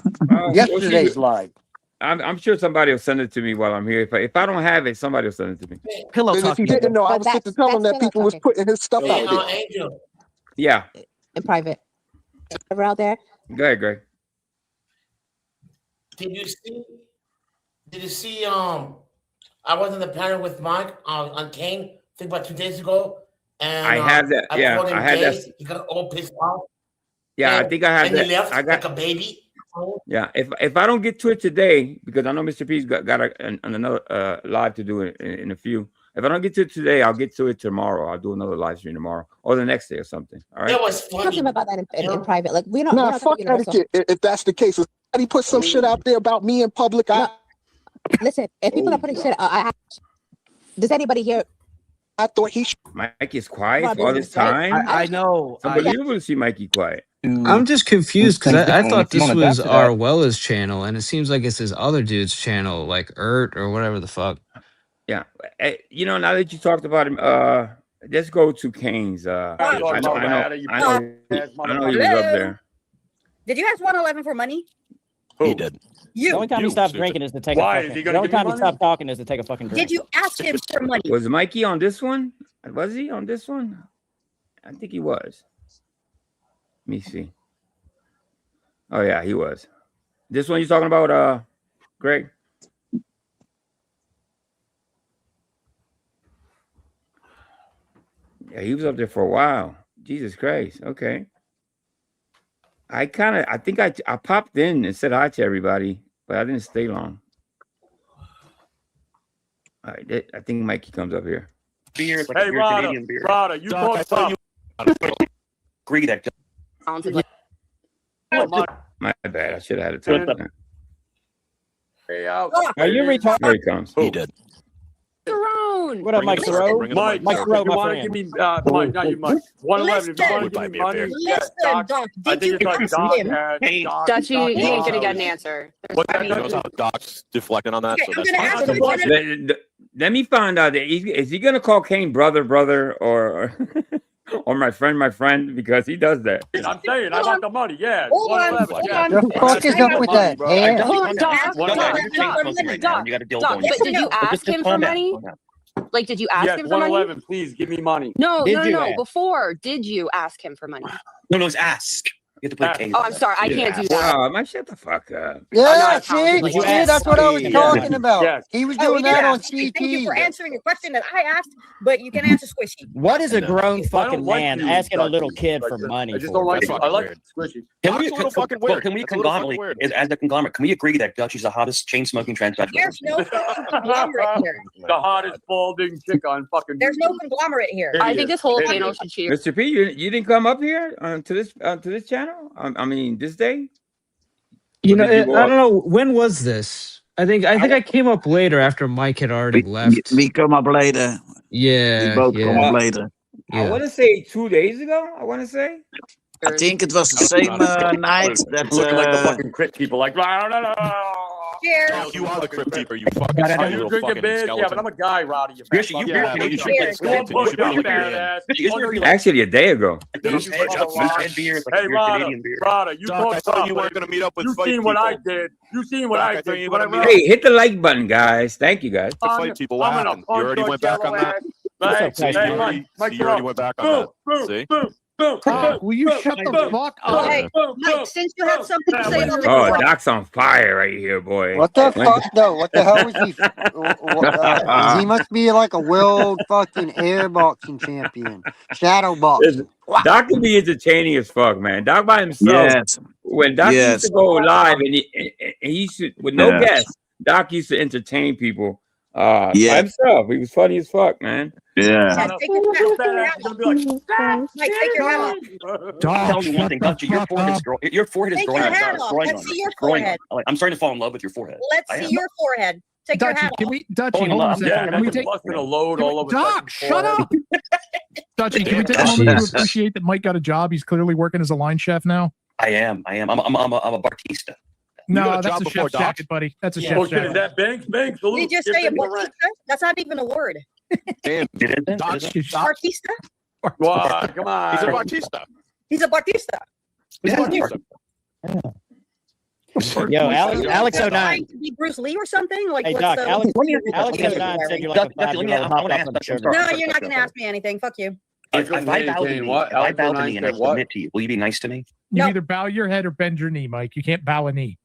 Yesterday's live. I'm sure somebody will send it to me while I'm here. If I don't have it, somebody will send it to me. Pillow And if talk. you didn't know, I was quick to tell him that people was putting his stuff Hey, out there. Angel. Yeah. In private. Ever out there? Go ahead, Greg. Did you see I was in the panel with Mike on Kane, I think about 2 days ago. And I have that. I Yeah, called him I had gay. that. He got all pissed off. Yeah, and, I think I have and that. he left I got like a baby. Yeah, if I don't get to it today, because I know Mr. P's got another live to do in a few. If I don't get to it today, I'll get to it tomorrow. I'll do another live stream tomorrow or the next day or something. All right. That was funny. Talk to him about that in private. Like we don't. Nah, we're not fuck talking universal. etiquette. If that's the case, if somebody put some shit out there about me in public, Listen, if people are putting shit, does anybody here? I thought he. Mike is quiet Well, for all this business, right? time. I know. It's unbelievable to see Mikey quiet. I'm just confused because I thought this wanna was adapt to that. Arwella's channel, and it seems like it's this other dude's channel, like or whatever the fuck. Yeah, you know, now that you talked about him, let's go to Kane's. I know he was up there. Did you ask 111 for money? He did. You. The only time he stops drinking is to take Why? a Is fucking. he The gonna only give me time he money? stops talking is to take a fucking drink. Did you ask him for money? Was Mikey on this one? Was he on this one? I think he was. Let me see. Oh yeah, he was. This one you talking about, Greg? Yeah, he was up there for a while. Jesus Christ. Okay. I think I popped in and said hi to everybody, but I didn't stay long. All right, I think Mikey comes up here. Beer, like Hey, a beer, Rada, Canadian beer. Rada, you Doc, I talk thought tough. Agree that. My bad. I should have had it time. Hey, out. Are you retarded? Here he comes. He did. Tyrone. What up, Mike Thoreau? Mike, Mike Thoreau, you my want to friend. give me, Mike, not you, Mike. 111, if you want to give me money, Listen, Doc, I did think you it's like ask Doc him? had. Dutchie, he ain't gonna get an answer. What's that? He knows how Doc's deflecting on that, Okay, so I'm that's gonna ask him one of Let me find out. Is he gonna call Kane brother, or or my friend? Because he does that. I'm saying, I want the money, yeah. Hold on, 111, hold yeah. on. The fuck is up with that? Hold Huh? on, Doc. You got a deal Doc, going. but did you ask Just him for calm down, money? calm down. Like, did you ask Yes, him for money? 111, please give me money. No, Did no, you no. ask? Before, did you ask him for money? No, it's ask. You have to play Ask. Kane. Oh, I'm sorry, I can't do that. Oh, man, shut the fuck up. Yeah, see, Did you that's what I was Yes. talking about. Yes. He was Oh, doing we did that on ask. Thank you CT. for answering a question that I asked, but you can answer squishy. What is a grown I don't fucking like man you, asking a Dutchie, little kid like for this. money? I just for? don't like That's it. I fucking like weird. squishy. That's a little fucking weird. Can we That's a little fucking conglomerate weird. as a conglomerate? Can we agree that Dutchie's the hottest chain smoking transvestite? There's no conglomerate here. The hottest balding chick on fucking. There's no conglomerate here. I think this whole panel should cheer. Mr. P, you didn't come up here to this channel. I mean, this day. You know, Or did you I go don't know when was this. I think I came up later after Mike had already left. We come up later. Yeah, We both come yeah, up later. I yeah. want to say 2 days ago. I want to say. I think it was the same night that. Looking like the fucking crypt people, like. Cheers. Oh, you are the crypt keeper, you fucking Are tiny you little drinking fucking beers? Yeah, but skeleton. I'm a guy, Roddy. You Yes, you yeah, you you should be like skeleton. You should be like badass. Actually, a day ago. Hey, Rada, you Doc, I talk thought tough. you weren't gonna meet up with You fight seen what I people. did. You seen what Doc, I I thought did. you What I were gonna wrote. Hey, hit the like button, guys. Thank you, guys. To fight people, what I'm gonna happened? You punch already your went back on yellow that. ass. Hey, See, you hey, already Mike went Thoreau. back on Boom, that. boom, See? boom. Doc, will you shut the fuck up? Hey, Mike, since you have something to say about Oh, the Doc's on fire right here, boy. What the fuck though? What the hell was he? He must be like a world fucking airboxing champion, shadow boxing. Doc can be entertaining as fuck, man. Doc by himself. Yes. When Doc used to go live and he used to, with no guests, Doc used to entertain people by himself. He was funny as fuck, man. Yeah. Take your hat off. Mike, take your hat off. Tell you one thing, Dutchie, your forehead is growing. Your forehead is Take growing. your hat off. Let's see your forehead. I'm starting to fall in love with your forehead. Let's see your forehead. Take your hat off. Dutchie, hold on a second. Can we take a load all over? Doc, shut up. Dutchie, can we take a moment to appreciate that Mike got a job? He's clearly working as a line chef now. I am. I'm a Bartista. No, that's a chef's jacket, buddy. That's a chef's jacket. Is that Banks? Banks. Did you just say a Bartista? That's not even a word. Damn. Bartista? Wow, come on. He's a Bartista. He's a Bartista. He's a Bartista. Yo, Alex 09. Trying to be Bruce Lee or something? Like, Hey, what's Doc, the- Alex what's the- 09 said you're like a 5-year-old hopped up on the sugar. No, you're not going to ask me anything. Fuck you. If I bow to me and I submit to you, will you be nice to me? You either bow your head or bend your knee, Mike. You can't bow a knee.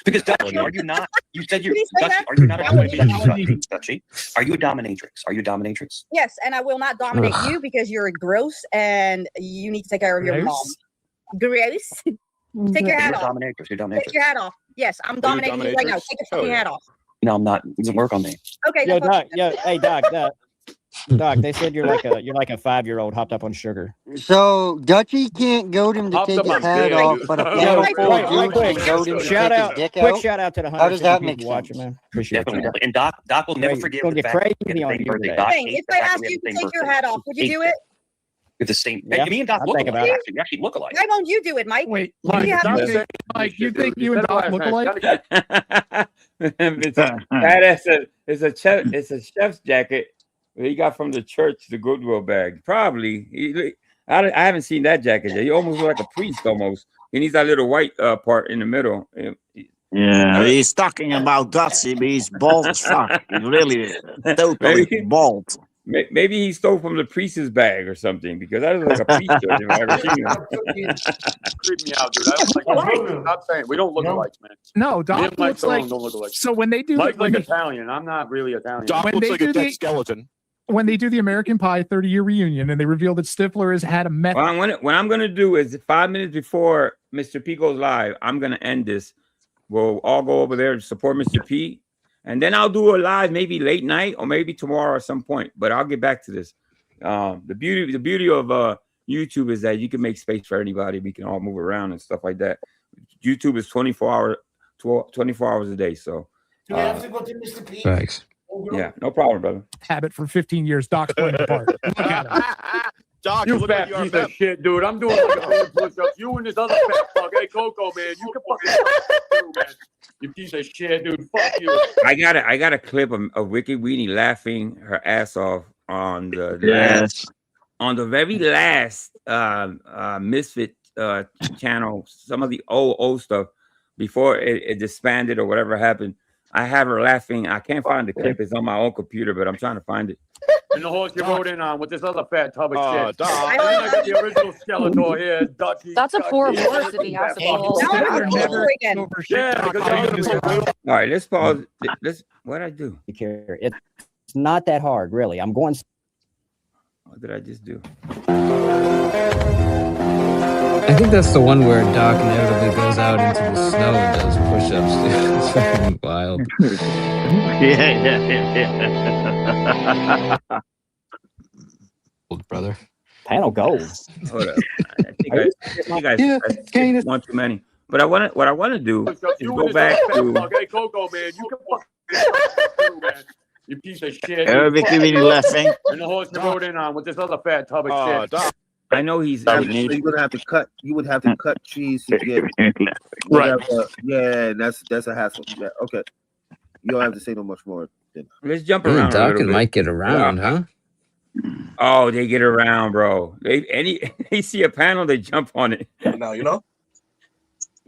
Because Dutchie, are you not? You said you're. Did he say Dutchie, that? are you not a Dominatrix. Dutchie? Are you a dominatrix? Are you a dominatrix? Yes, and I will not dominate you because you're gross and you need to take care of your mom. Gross. Take your hat You're a off. dominatrix. You're a dominatrix. Take your hat off. Yes, I'm dominating you right now. Take your fucking hat off. No, I'm not. It doesn't work on me. Okay. Yo, then fuck Doc. Yo, hey, Doc. Doc, they said you're like a 5-year-old hopped up on sugar. So Dutchie can't goad him to Hopped take up his on hat big. off, but a Yo, piano full of dudes quick, can goad him to shout take out, his dick quick out. shout out to the How does that 150 make people watching, sense? man. Appreciate Definitely, you. definitely. And Doc will never Hey, forgive gonna the get fact that crazy we on had the same you birthday. today. Doc Hey, hates if the I fact that asked we had you the to same take your birthday. hat off, would you do it? With the same. Yeah, Me and Doc I'll look think about alike. it. We actually look alike. Why won't you do it, Mike? Wait, Mike, Mike, you think you and Doc look alike? It's a chef's jacket that he got from the church, the Goodwill bag. Probably. I haven't seen that jacket yet. He almost look like a priest almost. And he's that little white part in the middle. Yeah, he's talking about Dutchie, but he's bald as fuck. He really is. Totally bald. Maybe he stole from the priest's bag or something, because that is like a priest shirt if I ever seen him. Creep me out, dude. I don't like. I'm not saying we don't look alike, man. No, Me Doc and Mike looks like. don't look alike. So when they do Mike's when like they- Italian. I'm not really Italian. Doc When looks they like a do dead the- skeleton. when they do the American Pie 30-year reunion and they reveal that Stifler has had a meth. Well, what I'm gonna do is 5 minutes before Mr. P goes live, I'm gonna end this. We'll all go over there to support Mr. P, and then I'll do a live maybe late night or maybe tomorrow at some point. But I'll get back to this. The beauty of YouTube is that you can make space for anybody. We can all move around and stuff like that. YouTube is 24 hours a day. So Do we have to go to Mr. P? Thanks. yeah, no problem, brother. Habit for 15 years. Doc's playing the part. Look at him. Doc, You look fat like piece of shit, dude. I'm doing like 100 push-ups. You and this other fat fuck. Hey, Coco, man. You can fucking do, man. You piece of shit, dude. Fuck you. I got a clip of Wicked Weenie laughing her ass off on the very last Misfit channel, some of the old stuff before it disbanded or whatever happened. I have her laughing. I can't find the clip. It's on my own computer, but I'm trying to find it. And the horse you rode in on with this other fat tub of shit. Doc. I got the original Skeletor here, Dutchie. That's a poor Dutchie. horse if he has to pull. Yeah, because All right, let's pause. What'd I do? It's not that hard, really. I'm going. What did I just do? I think that's the one where Doc inevitably goes out into the snow and does push-ups. Dude. It's fucking wild. Old brother. Panel gold. Hold up. I think I want too many. But what I want to do is go back to. Hey, Coco, man. You can fucking do, man. You piece of shit. Wicked Weenie laughing. And the horse you rode in on with this other fat tub of shit. Doc. I know he's. So you're gonna have to cut. You would have to cut cheese to get. Right. Yeah, that's a hassle. Yeah, okay. You don't have to say no much more. Then. Let's jump around. a Doc little and bit. Mike get around, huh? Oh, they get around, bro. They see a panel, they jump on it. Now you know.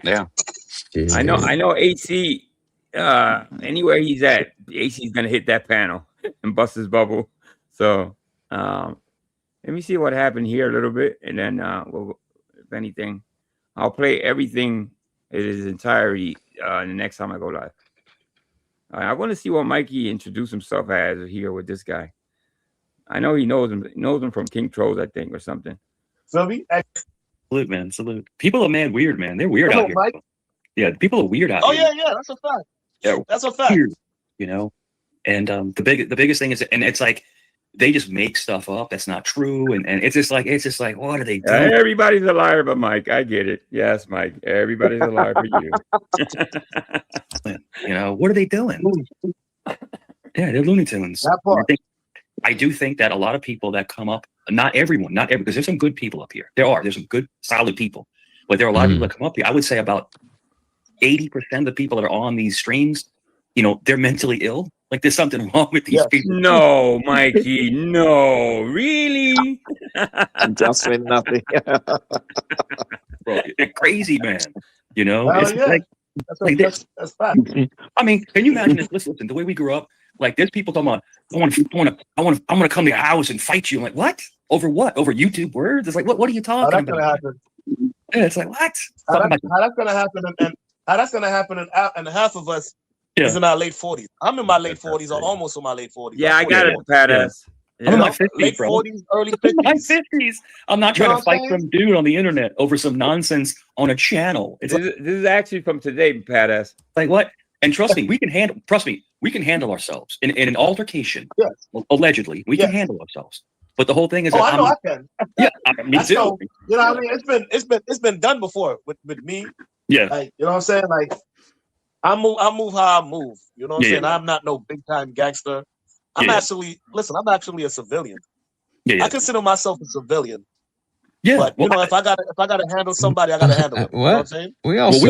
Yeah. I know. AC. Anywhere he's at, AC's gonna hit that panel and bust his bubble. So, Let me see what happened here a little bit, and then if anything, I'll play everything in its entirety the next time I go live. I want to see what Mikey introduced himself as here with this guy. I know he knows him. He knows him from King Trolls, I think, or something. Salute, man. Salute. People are mad weird, man. They're weird out here. Mike. Yeah, people are weird out Oh here. yeah, that's a fact. Yeah, That's a fact. weird, you know. And the biggest thing is, and it's like they just make stuff up that's not true, and it's just like what are they doing? Everybody's a liar, but Mike, I get it. Yes, Mike, everybody's a liar for you. You know, what are they doing? Yeah, they're Looney Tunes. That part. I do think that a lot of people that come up, not everyone, because there's some good people up here. There's some good, solid people, but there are a lot of people that come up here. I would say about 80% of the people that are on these streams, you know, they're mentally ill. Like there's something wrong with these people. No, Mikey, no, really? Just for nothing. Bro, they're crazy, man. You know, Hell it's yeah. like, That's fact. I mean, can you imagine this? Listen, the way we grew up, like there's people talking about, I want to come to your house and fight you. I'm like, what? Over what? Over YouTube words? It's like, what are you talking That's about? gonna happen. Yeah, it's like, what? How that's gonna happen, and how that's gonna happen, and half of us is in our late 40s. I'm in my late 40s, or almost in my late 40s. Yeah, I got it, badass. I'm in my 50s, late bro. 40s, early 50s. I'm in my 50s. I'm not You trying know to what fight I'm some dude on the internet over some nonsense on a channel. It's This is actually from today, badass. like what? And trust me, we can handle. Trust me, we can handle ourselves in an altercation. Yes. Allegedly, we can handle ourselves. But the whole thing is, Oh, that I know I can. Yeah, me That's too. no, you know what I mean? It's been done before with me. Yeah. Like, you know what I'm saying? Like, I move how I move. You know what I'm Yeah, saying? yeah. I'm not no big time gangster. I'm Yeah, yeah. actually I'm actually a civilian. Yeah, yeah. I consider myself a civilian. Yeah, But you know, if I gotta handle somebody, I gotta handle them. You know what I'm saying? We also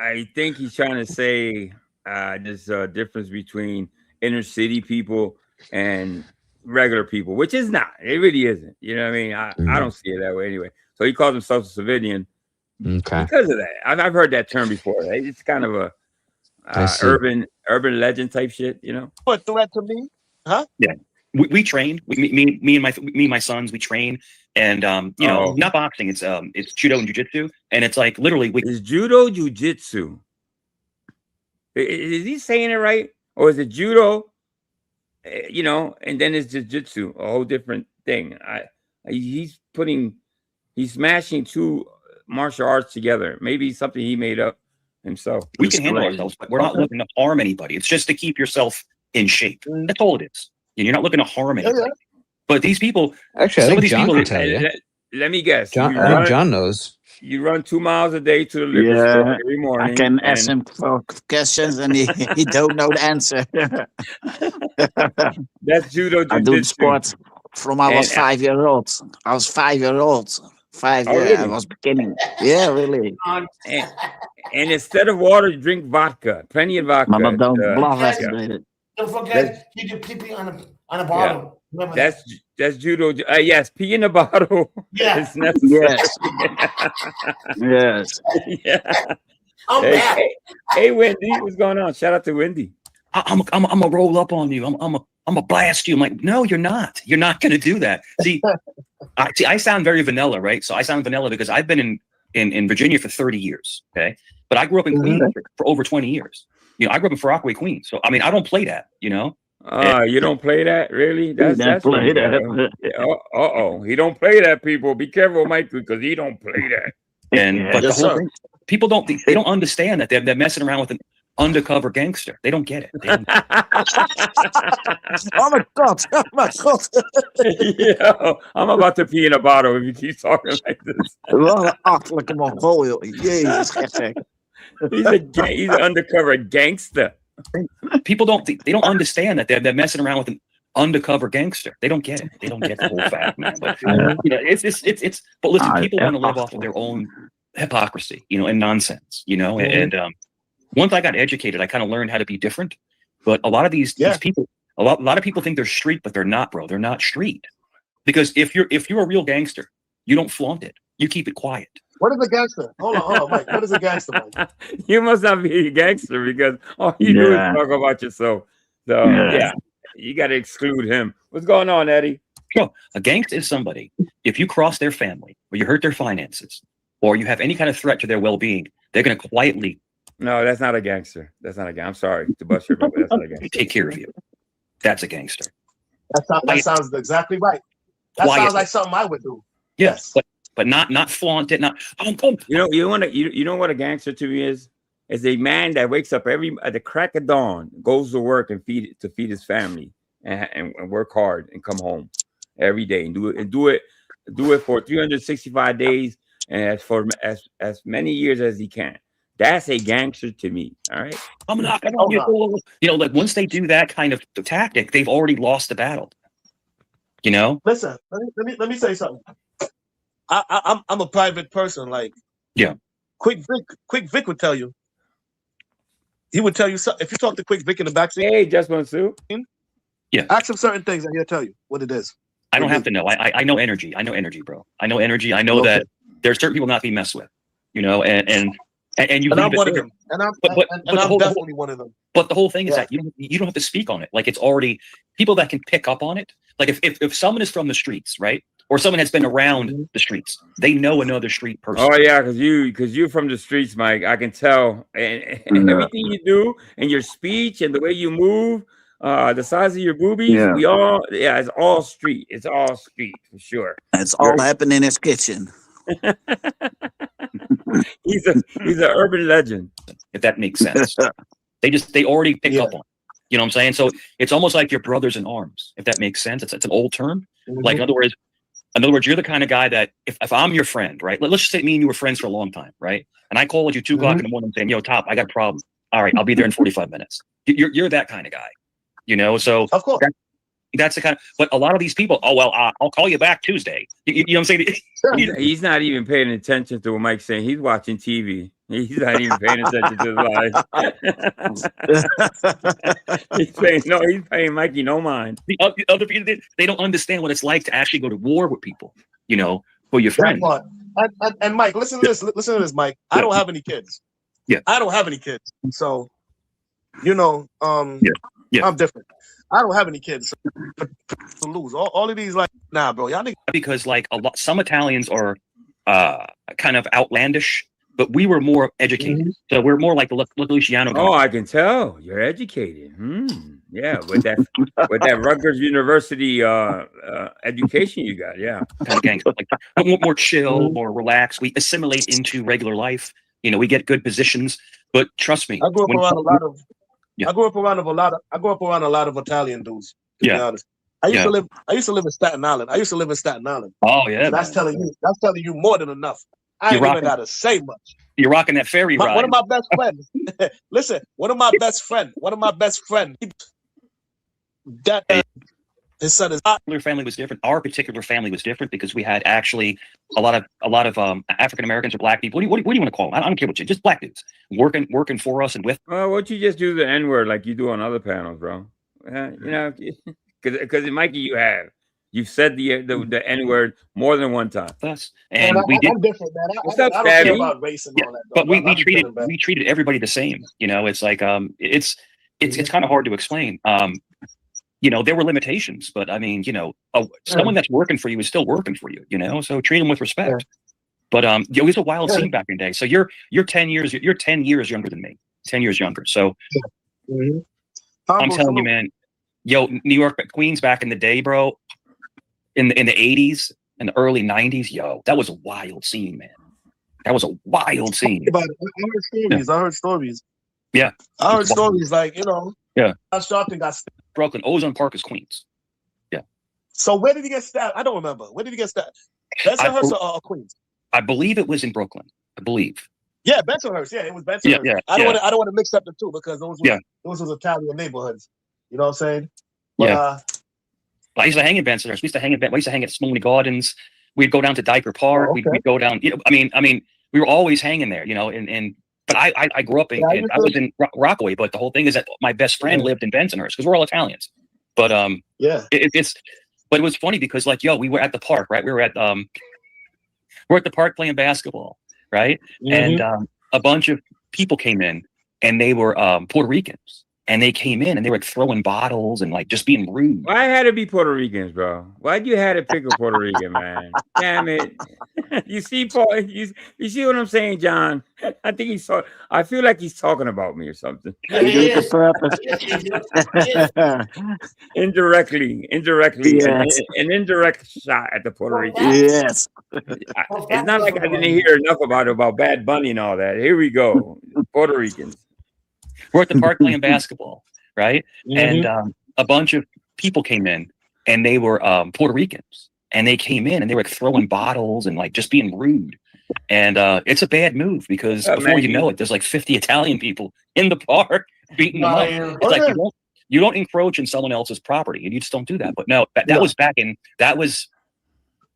I think he's trying to say there's a difference between inner city people and regular people, which is not. It really isn't. You know what I mean? I don't see it that way anyway. So he calls himself a civilian because of that. I've heard that term before. It's kind of a urban legend type shit. You know? A threat to me, huh? Yeah. We train. Me and my sons. We train, and you know, not boxing. It's judo and jujitsu, and it's like literally it's judo jujitsu. Is he saying it right, or is it judo? You know, and then it's jujitsu, a whole different thing. He's smashing two martial arts together. Maybe something he made up himself. We can handle ourselves, but we're not looking to harm anybody. It's just to keep yourself in shape. That's all it is. You're not looking to harm anybody. But these people, actually, I some of think these John people, can tell you. Let me guess. John knows. You run 2 miles a day to the liquor store every morning. I can ask him for questions and he don't know the answer. That's judo I do jujitsu. sports from I was 5 years old. I was 5 years old. 5 years. Really? I was beginning. Yeah, really. And instead of water, drink vodka. Plenty of vodka. Mama, don't bluff us, yeah. baby. Don't forget, you do pee on a bottle. Remember That's judo. Yes, pee in the bottle. Yeah. It's necessary. Yes. Yeah. I'm Hey, back. hey, Wendy, what's going on? Shout out to Wendy. I'm gonna roll up on you. I'm gonna blast you. I'm like, no, you're not. You're not gonna do that. See, I sound very vanilla, right? So I sound vanilla because I've been in Virginia for 30 years. Okay, but I grew up in Queens for over 20 years. You know, I grew up in Rockaway, Queens. So I mean, I don't play that. You know. You don't play that, really? That's play that. He don't play that. People, be careful, Mike, because he don't play that. And but the whole thing, people don't understand that they're messing around with an undercover gangster. They don't get it. They don't get it. Oh my God! Oh my God! Yeah, I'm about to pee in a bottle if you keep talking like this. Achterlijke Mongool, Jezus, gek. He's an undercover gangster. People don't understand that they're messing around with an undercover gangster. They don't get it. They don't get the whole fact, man. But you know, it's. But listen, people want to live off of their own hypocrisy, you know, and nonsense, you know. And once I got educated, I kind of learned how to be different. But a lot of these people, a lot of people think they're street, but they're not, bro. They're not street. Because if you're a real gangster, you don't flaunt it. You keep it quiet. What is a gangster? Hold on, Mike. What is a gangster, Mike? You must not be a gangster because all you do is talk about yourself. So yeah, you got to exclude him. What's going on, Eddie? No, a gangster is somebody, if you cross their family or you hurt their finances or you have any kind of threat to their well-being, they're going to quietly. No, that's not a gangster. That's not a gangster. I'm sorry to bust your bubble. That's not a gangster. Take care of you. That's a gangster. That sounds exactly right. That sounds like something I would do. Yes, but not flaunt it. Not you know what a gangster to me is? Is a man that wakes up at the crack of dawn, goes to work and feed his family and work hard and come home every day and do it for 365 days and as many years as he can. That's a gangster to me. All right. I'm not gonna like once they do that kind of tactic, they've already lost the battle. Listen, let me say something. I'm a private person. Like, Quick Vic would tell you. He would tell you something. If you talk to Quick Vic in the backseat, hey, just one Sue. Yeah. Ask him certain things and he'll tell you what it is. I don't have to know. I know energy. I know energy, bro. I know energy. I know that there's certain people not to be messed with. And you and I'm one of them. And I'm definitely one of them. But the whole thing is that you don't have to speak on it. Like it's already people that can pick up on it. Like if someone is from the streets, right? Or someone has been around the streets, they know another street person. Oh yeah, because you're from the streets, Mike. I can tell, and everything you do, and your speech, and the way you move, the size of your boobies. It's all street. It's all street for sure. It's all happening in his kitchen. He's an urban legend, if that makes sense. they already pick up on it. You know what I'm saying? So it's almost like your brothers in arms, if that makes sense. It's an old term. Like in other words, you're the kind of guy that if I'm your friend, right? Let's just say me and you were friends for a long time, right? And I call you 2 o'clock in the morning saying, "Yo, Top, I got a problem." All right, I'll be there in 45 minutes. You're that kind of guy, So of course. That's the kind of. But a lot of these people, I'll call you back Tuesday. You know what I'm saying? He's not even paying attention to what Mike's saying. He's watching TV. He's not even paying attention to his life. He's paying Mikey no mind. The other people, they don't understand what it's like to actually go to war with people, for your friends. And Mike, listen to this. Listen to this, Mike. I don't have any kids. Yeah. I don't have any kids. So, I'm different. I don't have any kids to lose. All of these, like, nah, bro. Y'all because like some Italians are kind of outlandish, but we were more educated. So we're more like the Luciano guy. Oh, I can tell you're educated. Yeah, with that Rutgers University education you got. Yeah, kind of gangster, like more chill, more relaxed. We assimilate into regular life. We get good positions. But trust me, I grew up around a lot of Italian dudes. To be honest, I used to live in Staten Island. Oh yeah, so that's telling you more than enough. I ain't even gotta say much. You're rocking that ferry ride. One of my best friends. Listen, one of my best friend. That his son is. Our family was different. Our particular family was different because we had actually a lot of African Americans or black people. What do you want to call them? I don't care what you. Just black dudes working for us and with. Well, why don't you just do the N-word like you do on other panels, bro? Because Mikey, you've said the N-word more than one time. And we did. I'm different, man. What's up, I don't care about race and all that. But we treated everybody the same. It's like it's kind of hard to explain. There were limitations, but I mean, someone that's working for you is still working for you, so treat them with respect. But it was a wild scene back in the day. So you're 10 years younger than me, 10 years younger. So I'm telling you, man, New York, Queens back in the day, bro, in the 80s and the early 90s, that was a wild scene, man. That was a wild scene. I heard stories. Yeah. I heard stories like, Yeah. Sharpton got stabbed. Brooklyn, Ozone Park is Queens. Yeah. So where did he get stabbed? I don't remember. Where did he get stabbed? Bensonhurst or Queens? I believe it was in Brooklyn. I believe. Yeah, Bensonhurst. Yeah, it was Bensonhurst. Yeah. I don't want to mix up the two because those was Italian neighborhoods. You know what I'm saying? But, I used to hang in Bensonhurst. We used to hang at Smolny Gardens. We'd go down to Diaper Park. We'd go down. I mean, we were always hanging there. But I grew up in I was in Rockaway. But the whole thing is that my best friend lived in Bensonhurst because we're all Italians. But but it was funny because we were at the park, right? We're at the park playing basketball, right? And a bunch of people came in, and they were Puerto Ricans. and they came in and they were like throwing bottles and like just being rude. Why had to be Puerto Ricans, bro? Why'd you have to pick a Puerto Rican, man? Damn it! You see, Paul, you see what I'm saying, John? I think he's talking. I feel like he's talking about me or something. Indirectly, Yes. an indirect shot at the Puerto Rican. Yes. It's not like I didn't hear enough about Bad Bunny and all that. Here we go, Puerto Ricans. We're at the park playing basketball, right? And a bunch of people came in, and they were Puerto Ricans, and they came in and they were throwing bottles and like just being rude. And it's a bad move because before you know it, there's like 50 Italian people in the park beating them up. It's like you don't encroach in someone else's property, and you just don't do that. But no, that was back in That was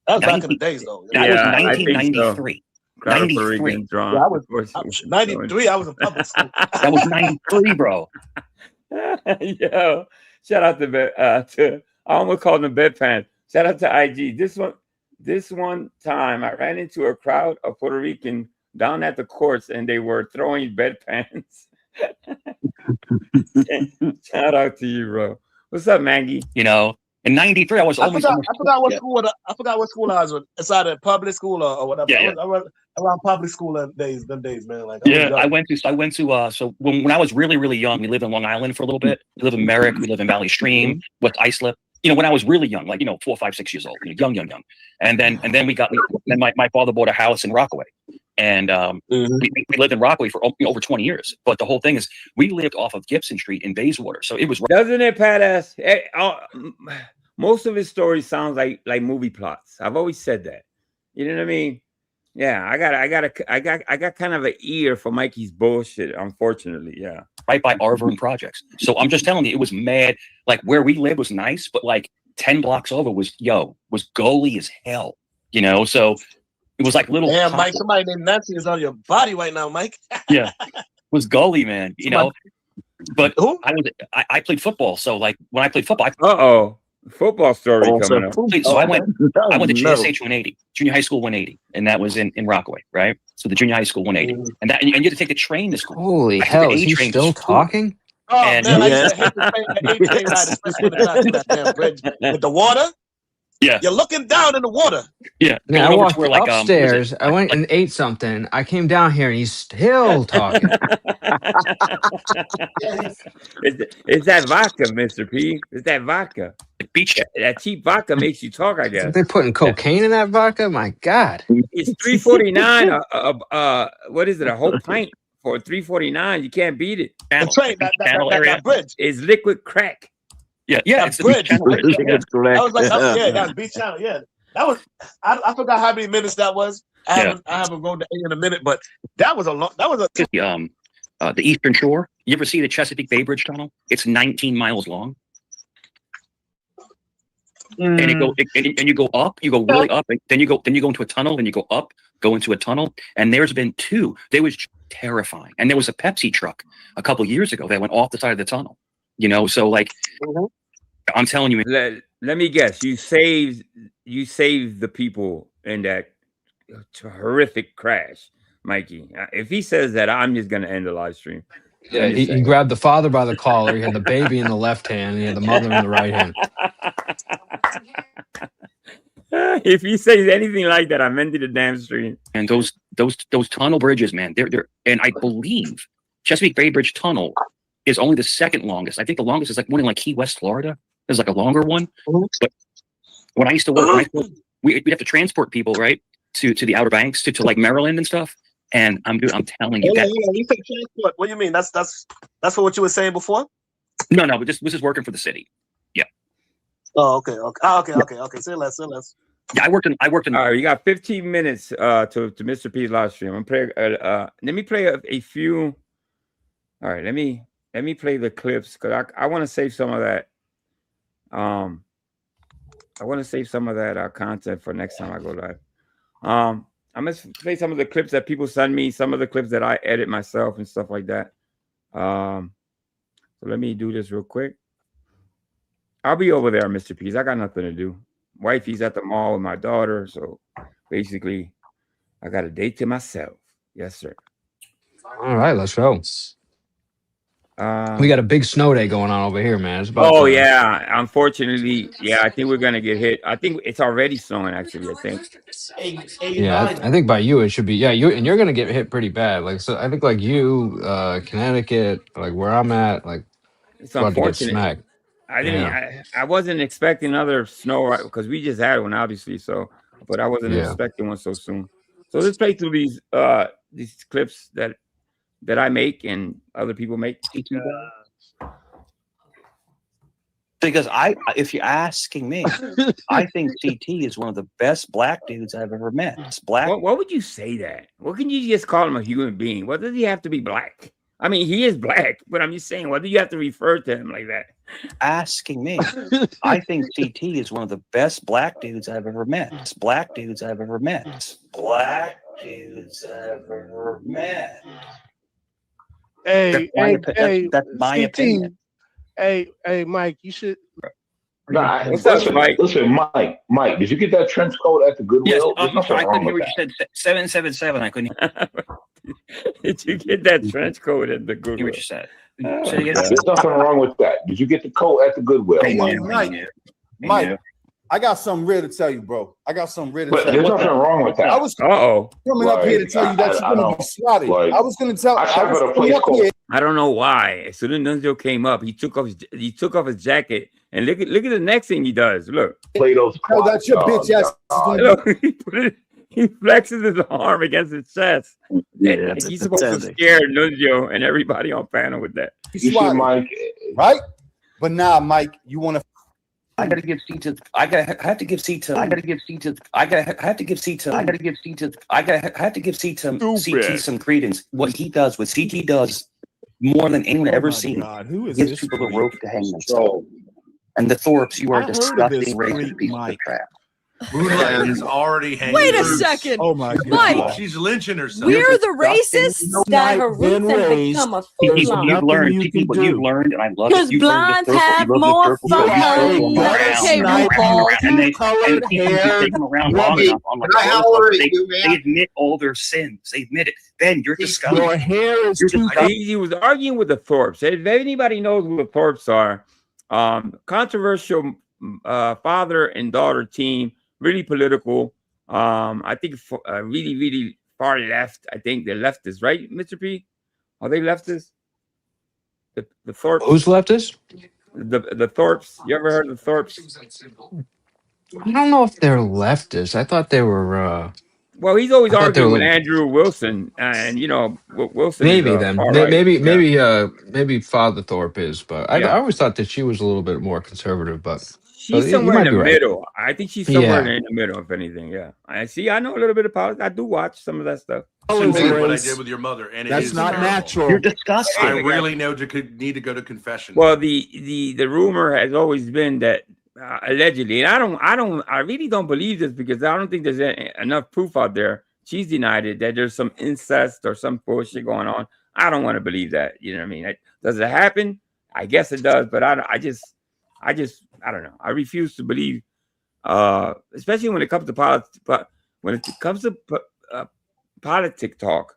back in the days, though. That was 1993. 93. Yeah, I was 93. I was in public school. That was 93, bro. Yo, shout out to I almost called them bedpans. Shout out to IG. This one time I ran into a crowd of Puerto Rican down at the courts, and they were throwing bedpans. Shout out to you, bro. What's up, Maggie? You know, in '93, I was I almost. forgot what school. I forgot what school I was in. It's either public school or whatever. Yeah, I was around public school them days, man. Like I went to. So when I was really, really young, we lived in Long Island for a little bit. We live in Merrick. We live in Valley Stream, West Islip. You know, when I was really young, like 4, 5, 6 years old, young. And then my father bought a house in Rockaway, and we lived in Rockaway for over 20 years. But the whole thing is, we lived off of Gibson Street in Bayswater, so it was. Doesn't it, Pat? Most of his stories sounds like movie plots. I've always said that. You know what I mean? Yeah, I got kind of an ear for Mikey's bullshit. Unfortunately, yeah. Right by Arvern Projects. So I'm just telling you, it was mad. Like where we live was nice, but like 10 blocks over was goalie as hell. You know, so it was like little. Damn, Mike, somebody named Nancy is on your body right now, Mike. Yeah, was goalie, man. You know, but who? I played football, so like when I played football. Football story coming up. So I went to JSH 180, junior high school 180, and that was in Rockaway, right? So the junior high school 180, and you had to take the train to school. Holy hell, is he still talking? Oh man, I used to hate the train ride, especially when it's that damn bridge with the water. Yeah, you're looking down in the water. Yeah, I walked upstairs. I went and ate something. I came down here, and he's still talking. It's that vodka, Mr. P. It's that vodka. That cheap vodka makes you talk, I guess. They're putting cocaine in that vodka? My God. It's $3.49. What is it? A whole pint for $3.49. You can't beat it. The train, that bridge. It's liquid crack. Yeah, it's the bridge. That was like, that was Beach Channel. Yeah, that was. I forgot how many minutes that was. I haven't rode the A in a minute, but that was a long. That was a. The Eastern Shore. You ever see the Chesapeake Bay Bridge Tunnel? It's 19 miles long. And you go up, you go really up, and then you go into a tunnel, and you go up, go into a tunnel, and there's been 2. They was terrifying, and there was a Pepsi truck a couple years ago that went off the side of the tunnel. You know, so like, I'm telling you. Let me guess. You saved the people in that horrific crash, Mikey. If he says that, I'm just gonna end the live stream. Yeah, he grabbed the father by the collar. He had the baby in the left hand, and he had the mother in the right hand. If he says anything like that, I'm ending the damn stream. And those tunnel bridges, man, they're and I believe Chesapeake Bay Bridge Tunnel is only the second longest. I think the longest is like one in like Key West, Florida. There's like a longer one. But when I used to work, we'd have to transport people right to the Outer Banks to like Maryland and stuff. And I'm telling you that. You say transport. What do you mean? That's for what you were saying before? No, but this is working for the city. Yeah. Oh, okay. Say less. Yeah, I worked in. All right, you got 15 minutes to Mr. P's live stream. I'm play. Let me play a few. All right, let me play the clips because I want to save some of that. I want to save some of that content for next time I go live. I'm gonna play some of the clips that people send me, some of the clips that I edit myself and stuff like that. So let me do this real quick. I'll be over there, Mr. P's. I got nothing to do. Wifey's at the mall with my daughter, so basically, I got a date to myself. Yes, sir. All right, let's go. We got a big snow day going on over here, man. It's about Oh time. yeah, unfortunately, yeah. I think we're gonna get hit. I think it's already snowing. Actually, I think. Yeah, I think by you it should be. Yeah, you're gonna get hit pretty bad. Like so, I think like you, Connecticut, like where I'm at, like It's about to get unfortunate. smacked. Yeah, I wasn't expecting other snow right because we just had one, obviously. So, but I wasn't yeah. expecting one so soon. So let's play through these clips that I make and other people make. Because if you're asking me, I think CT is one of the best black dudes I've ever met. It's black. What would you say that? What can you just call him a human being? What does he have to be black? I mean, he is black, but I'm just saying, what do you have to refer to him like that? Asking me, I think CT is one of the best black dudes I've ever met. It's black dudes I've ever met. It's black dudes I've ever met. Hey, that's my CT. opinion. Hey, Mike, you should. Nah, What's up, Mike? Listen, Mike, did you get that trench coat at the Goodwill? Yes, There's nothing I wrong couldn't hear with what you that. said. 777. I couldn't Did you get that trench coat at the hear Goodwill? what you said. Oh, Say it again. There's nothing wrong with that. Did you get the coat at the Goodwill? Hey, Mike? Mike, I got something real to tell you, bro. I got something real to But tell you. there's nothing wrong with that. I was coming up here to tell you that you're going to be swatted. I was going to tell. I shop at a place called. I don't know why. As soon as Nunzio came up, he took off his jacket, and look at the next thing he does. Look, Plato's Tell that your bitch ass. look, he flexes his arm against his chest. Yeah, And he's supposed to scare Nunzio and everybody on panel with that. You swatted, Mike, right? But now, Mike, you want to. I gotta give C to. I have to give C to. I gotta give C to. I have to give C to. I gotta give C to. I have to give C to CT some credence. What he does, what CT does, more than anyone ever seen, gives people the rope to hang themselves. And the Thorpes, you are disgusting racist piece of crap. Moonlight is already hanging. Wait a loose. second. Oh my God. Mike, She's lynching herself. we're the racists that are roots and become a food You've learned, what you've learned, and I love because it. You've learned blondes have more fun. Okay, RuPaul. And you take them around long enough. On they admit all their sins. They admit it. Ben, you're disgusting. Your hair is too. He was arguing with the Thorpes. If anybody knows who the Thorpes are, controversial father and daughter team, really political. I think really, really far left. I think they're leftists, right, Mr. P? Are they leftists? The Thorpes. Who's leftist? The Thorpes. You ever heard of the Thorpes? I don't know if they're leftist. I thought they were. Well, he's always I thought they arguing were with like- Andrew Wilson, and you know Wilson. Maybe is, then. far right. Maybe Father Thorpe is, but I always thought that she was a little bit more conservative. But She's somewhere in the middle. I think she's somewhere Yeah. in the middle, if anything. Yeah, I see. I know a little bit of politics. I do watch some of that stuff. Shouldn't do what I did with your mother, and That's it is not terrible. natural. You're disgusting. I really need to go to confession. Well, the rumor has always been that allegedly, and I really don't believe this because I don't think there's enough proof out there. She's denied it that there's some incest or some bullshit going on. I don't want to believe that. You know what I mean? Does it happen? I guess it does, but I don't know. I refuse to believe, especially when it comes to politics. But when it comes to politic talk,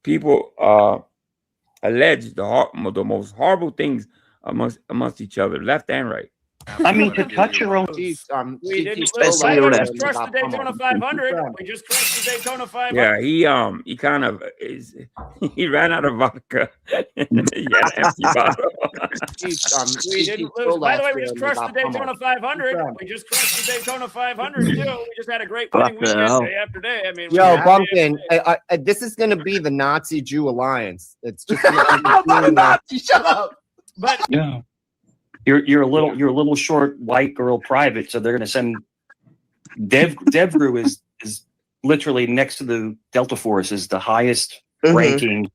people allege the most horrible things amongst each other, left and right. I mean, to touch your own. We didn't Especially we on just that. crushed the Daytona 500. We just crushed the Daytona 500. Yeah, he kind of is. He ran out of vodka. He had an empty bottle. We didn't lose. By the way, we just crushed the Daytona 500. We just crushed the Daytona 500 too. We just had a great winning What the weekend hell? day after day. I mean, Yo, Bumpkin, this is going to be the Nazi-Jew alliance. It's just Nazi, shut up. But Yeah. You're a little short white girl private, so they're gonna send DevGru is literally next to the Delta Force, is the highest ranking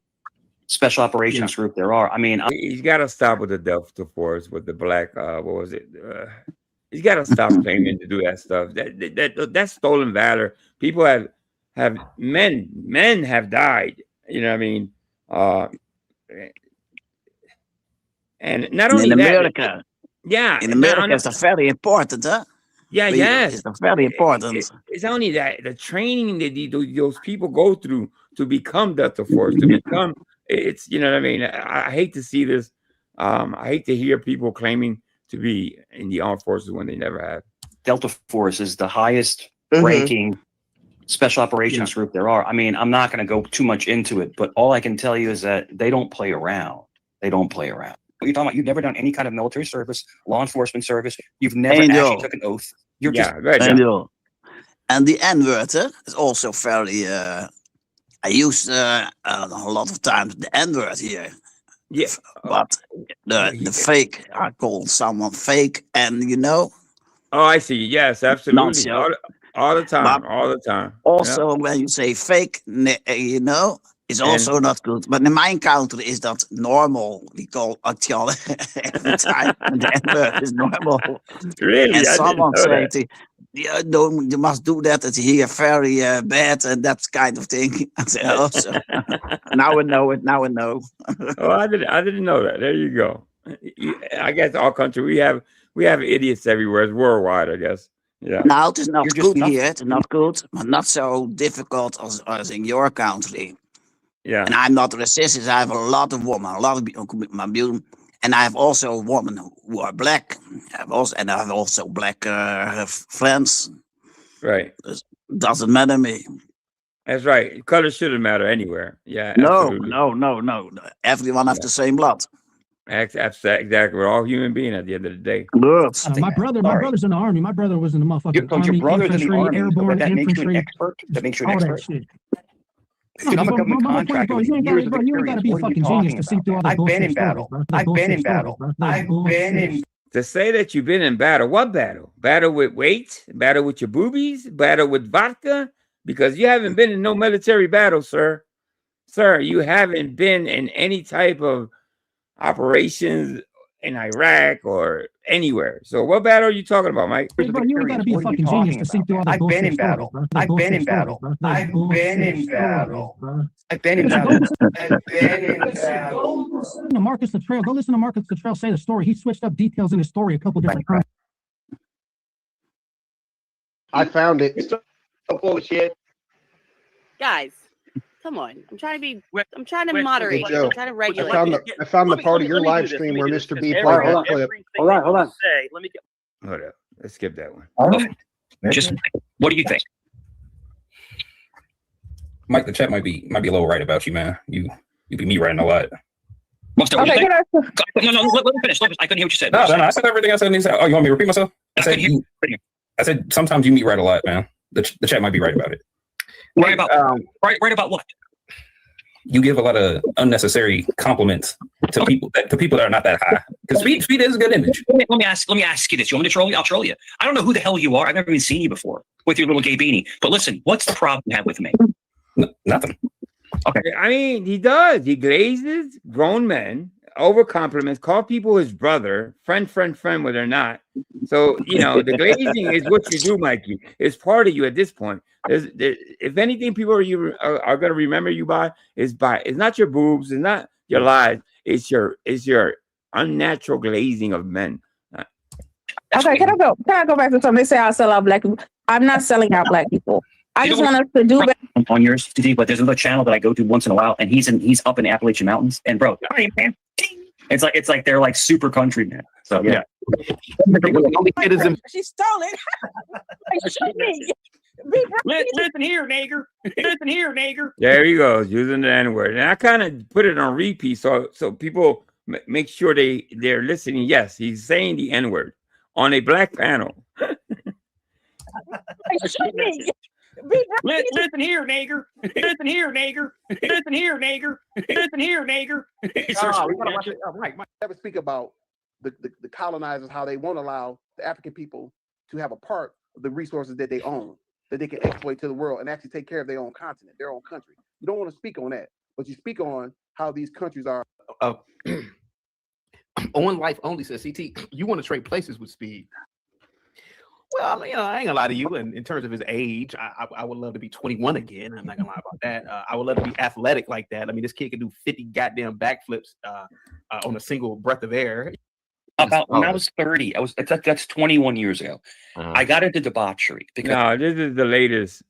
special operations group there are. I mean, He's got to stop with the Delta Force with the black. What was it? He's got to stop claiming to do that stuff. That's stolen valor. People have men have died. You know what I mean? And not only In that, America. yeah, In America, it's very important, huh? yeah, yes, It's very important. It's only that the training that those people go through to become Delta Force, to become, it's, you know what I mean? I hate to see this. I hate to hear people claiming to be in the armed forces when they never have. Delta Force is the highest ranking special operations group there are. I mean, I'm not going to go too much into it, but all I can tell you is that they don't play around. They don't play around. What you're talking about, you've never done any kind of military service, law enforcement service. You've never actually took an oath. You're just Angel. And the N-word is also very. I use a lot of times the N-word here. Yeah, but the fake. I call someone fake, and you know. Oh, I see. Yes, absolutely. All the time. But all the time. Also, when you say fake, you know, it's also not good. But in my country, is that normal? We call actually every time the N-word is normal. Really? And I someone didn't know say, "No, you must do that. It's here very bad," and that kind of thing. I say, "Oh, so now I know it. Now I know." Oh, I didn't know that. There you go. I guess all country we have idiots everywhere. It's worldwide, I guess. Yeah. Now it's not good here. It's not good, but not so difficult as in your country. Yeah. And I'm not racist. I have a lot of women, a lot of people, and I have also women who are black. I have also black friends. Right. Doesn't matter to me. That's right. Color shouldn't matter anywhere. Yeah. No, absolutely. no. Everyone has the same blood. Exactly. We're all human beings at the end of the day. Good. My brother's in the army. My brother was in the motherfucking army, your brother's infantry, in the army, airborne, that makes you an infantry, expert. That makes you an all that expert. shit. Dude, I'm a government contractor. Bro, you ain't gotta be a fucking genius to see through all that bullshit stories, bro. I've been in battle. I've been in. To say that you've been in battle, what battle? Battle with weight? Battle with your boobies? Battle with vodka? Because you haven't been in no military battle, sir. Sir, you haven't been in any type of operations in Iraq or anywhere. So what battle are you talking about, Mike? Bro, you ain't gotta be a fucking genius to see through all that bullshit stories, bro. I've been in battle. I've been in battle. I've been in battle. I've been in battle. Go listen to Marcus Luttrell. Go listen to Marcus Luttrell say the story. He switched up details in his story a couple different times. I found it. It's bullshit. Guys, come on. I'm trying to moderate. Hey, Joe, I'm trying to regulate. I found the part of your live stream where Mr. B played that clip. Hold on. Hold up. Let's skip that one. Just what do you think? Mike, the chat might be a little right about you, man. You be me writing a lot. No, let me finish. I couldn't hear what you said. No, I said everything I said. And he said, "Oh, you want me to repeat myself?" I said sometimes you meet right a lot, man. The chat might be right about it. Right about what? You give a lot of unnecessary compliments to people that are not that high. Because speed is a good image. Let me ask you this. You want me to troll you? I'll troll you. I don't know who the hell you are. I've never even seen you before with your little gay beanie. But listen, what's the problem you have with me? Nothing. Okay. I mean, he does. He glazes grown men, over compliments, call people his brother, friend, whether they're not. So, the glazing is what you do, Mikey. It's part of you at this point. If anything, people are going to remember you by, it's not your boobs, it's not your lies, it's your unnatural glazing of men. Okay, can I go back to something? They say I sell out black people. I'm not selling out black people. I just want us to do better. On yours, but there's another channel that I go to once in a while, and he's up in the Appalachian Mountains. And bro, it's like they're like super country, man. So yeah. She stole it. Listen here, nigger. Listen here, nigger. There he goes, using the N-word. And I kind of put it on repeat so people make sure they're listening. Yes, he's saying the N-word on a black panel. Listen here, nigger. Listen here, nigger. Listen here, nigger. Listen here, nigger. Mike, never speak about the colonizers, how they won't allow the African people to have a part of the resources that they own, that they can exploit to the world and actually take care of their own continent, their own country. You don't want to speak on that, but you speak on how these countries are. On Life Only says, CT, you want to trade places with Speed. Well, I ain't gonna lie to you. And in terms of his age, I would love to be 21 again. I'm not gonna lie about that. I would love to be athletic like that. I mean, this kid can do 50 goddamn backflips on a single breath of air. About when I was 30, that's 21 years ago. I got into debauchery because this is the latest.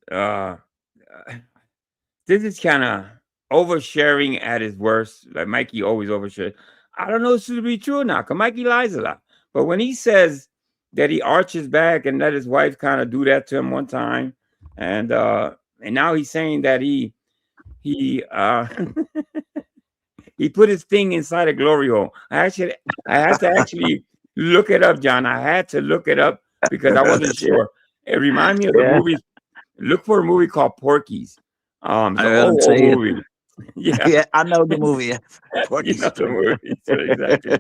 This is kind of oversharing at his worst. Like Mikey always overshares. I don't know if this to be true or not, because Mikey lies a lot. But when he says that he arches back and let his wife kind of do that to him one time, and now he's saying that he he put his thing inside a glory hole. I had to actually look it up, John. I had to look it up because I wasn't sure. It reminded me of the movie. Look for a movie called Porky's. It's an old movie. Yeah, I know the movie. You know the movie. So exactly.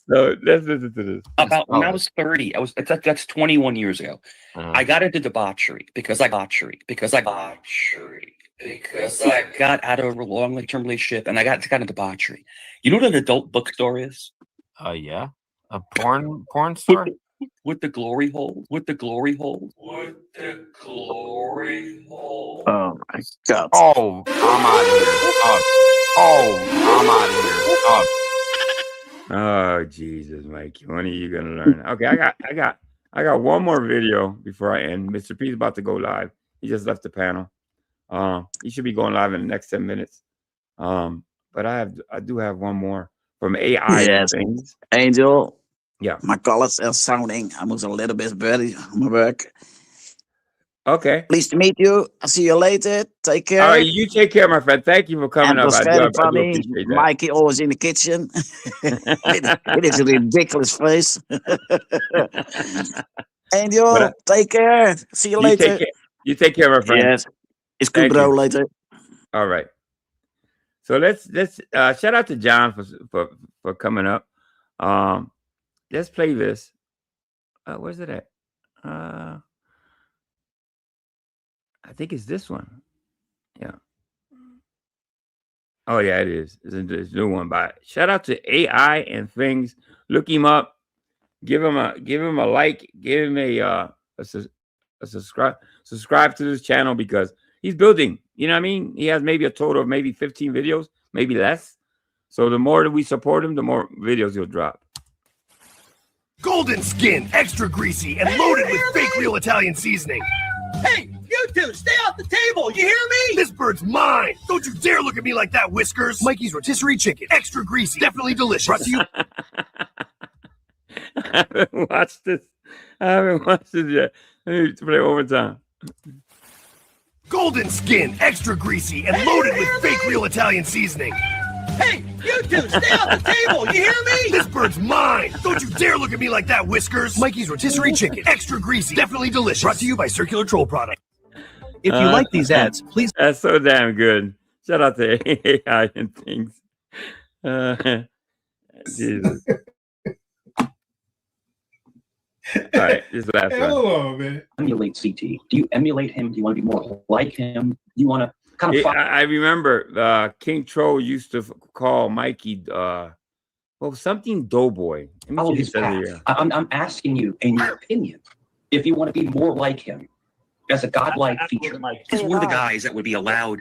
So let's listen to this. About when I was 30, that's 21 years ago. I got into debauchery because I got out of a long-term relationship and I got into debauchery. You know what an adult bookstore is? Yeah. A porn store? With the glory hole. Oh my God. Oh, I'm out of here. I'm out of here. Oh Jesus, Mikey, when are you gonna learn? Okay, I got one more video before I end. Mr. P's about to go live. He just left the panel. He should be going live in the next 10 minutes. But I do have one more from AI. Yes, things. Angel. Yeah, my colors are sounding. I was a little bit better on my work. Okay. Pleased to meet you. I'll see you later. Take care. All right, you take care, my friend. Thank you for coming And up. was I very do funny. appreciate that. Mikey always in the kitchen. It is a ridiculous face. Angel, take care. See you later. You take care, my friend. Yes. It's good, Thank bro. you. Later. All right. So let's shout out to John for coming up. Let's play this. Where's it at? I think it's this one. Yeah. Oh yeah, it is. It's a new one. By shout out to AI and things. Look him up. Give him a like. Give him a subscribe to this channel because he's building. You know what I mean? He has maybe a total of maybe 15 videos, maybe less. So the more that we support him, the more videos he'll drop. Golden skin, extra greasy, and loaded with fake real Italian seasoning. Hey, you two, stay off the table. You hear me? This bird's mine. Don't you dare look at me like that, Whiskers. Mikey's rotisserie chicken, extra greasy, definitely delicious. Brought to you. I haven't watched this yet. Let me play it one more time. Golden skin, extra greasy, and loaded with fake real Italian seasoning. Hey, you two, stay off the table. You hear me? This bird's mine. Don't you dare look at me like that, Whiskers. Mikey's rotisserie chicken, extra greasy, definitely delicious. Brought to you by Circular Troll Product. If you like these ads, please. That's so damn good. Shout out to AI and things. Jesus. All right, this is the last one. Hello, man. Emulate CT. Do you emulate him? Do you want to be more like him? Do you want to kind of? I remember King Troll used to call Mikey something Doughboy. Follow his path. I'm asking you, in your opinion, if you want to be more like him as a godlike feature. He's one of the guys that would be allowed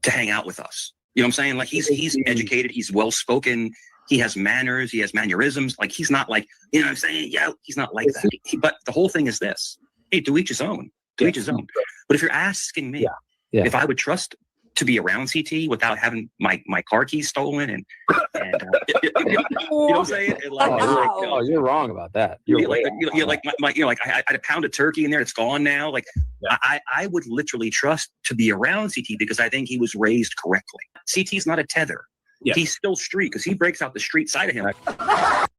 to hang out with us. You know what I'm saying? Like he's educated, he's well spoken, he has manners, he has mannerisms. Like he's not like, you know what I'm saying? Yeah, he's not like that. But the whole thing is this. Hey, to each his own. To each his own. But if you're asking me if I would trust to be around CT without having my car keys stolen and you know what I'm saying? And You're wrong about that. I had a pound of turkey in there. It's gone now. Like I would literally trust to be around CT because I think he was raised correctly. CT's not a tether. Yeah. He's still street because he breaks out the street side of him.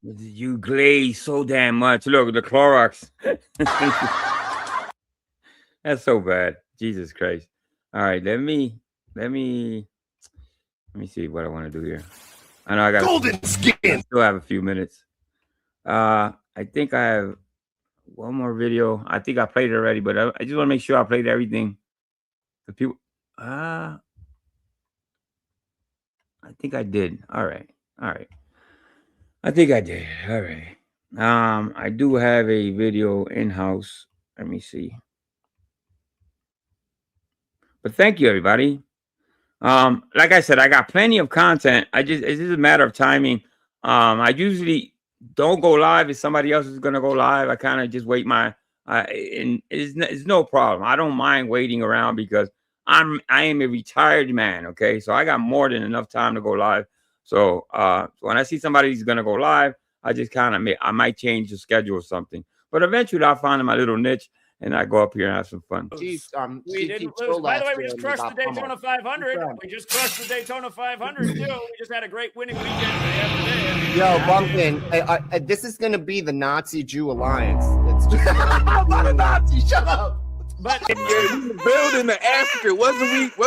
You glaze so damn much. Look, the Clorox. That's so bad. Jesus Christ. All right, let me see what I want to do here. I know I got golden skin. I still have a few minutes. I think I have one more video. I think I played it already, but I just want to make sure I played everything. The people. I think I did. All right. I think I did. All right. I do have a video in-house. Let me see. But thank you, everybody. Like I said, I got plenty of content. It's just a matter of timing. I usually don't go live if somebody else is gonna go live. I kind of just wait and it's no problem. I don't mind waiting around because I am a retired man. Okay, so I got more than enough time to go live. So when I see somebody's gonna go live, I just kind of I might change the schedule or something. But eventually I'll find my little niche and I go up here and have some fun. We didn't lose. By the way, we just crushed the Daytona 500. We just crushed the Daytona 500 too. We just had a great winning weekend yesterday. Yo, Bumpkin, this is gonna be the Nazi Jew alliance. It's just I'm not a Nazi. Shut up. But we were building the Africa, wasn't we? We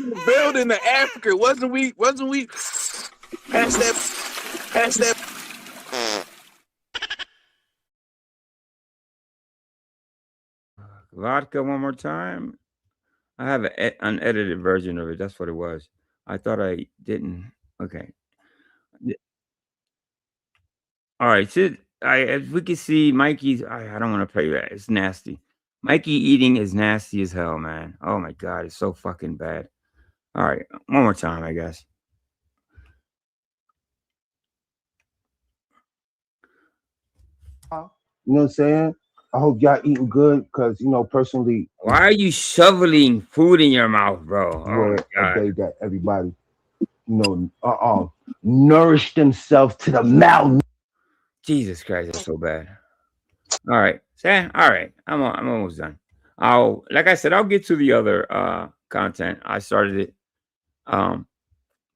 were building the Africa, wasn't we? Pass that. Vodka one more time. I have an unedited version of it. That's what it was. I thought I didn't. Okay. All right. So as we can see, Mikey's. I don't want to play that. It's nasty. Mikey eating is nasty as hell, man. Oh my God, it's so fucking bad. All right, one more time, I guess. You know what I'm saying? I hope y'all eating good, because personally. Why are you shoveling food in your mouth, bro? Oh I beg that everybody, nourish themselves to the mouth. Jesus Christ, that's so bad. All right. All right. I'm almost done. Like I said, I'll get to the other content. I started it.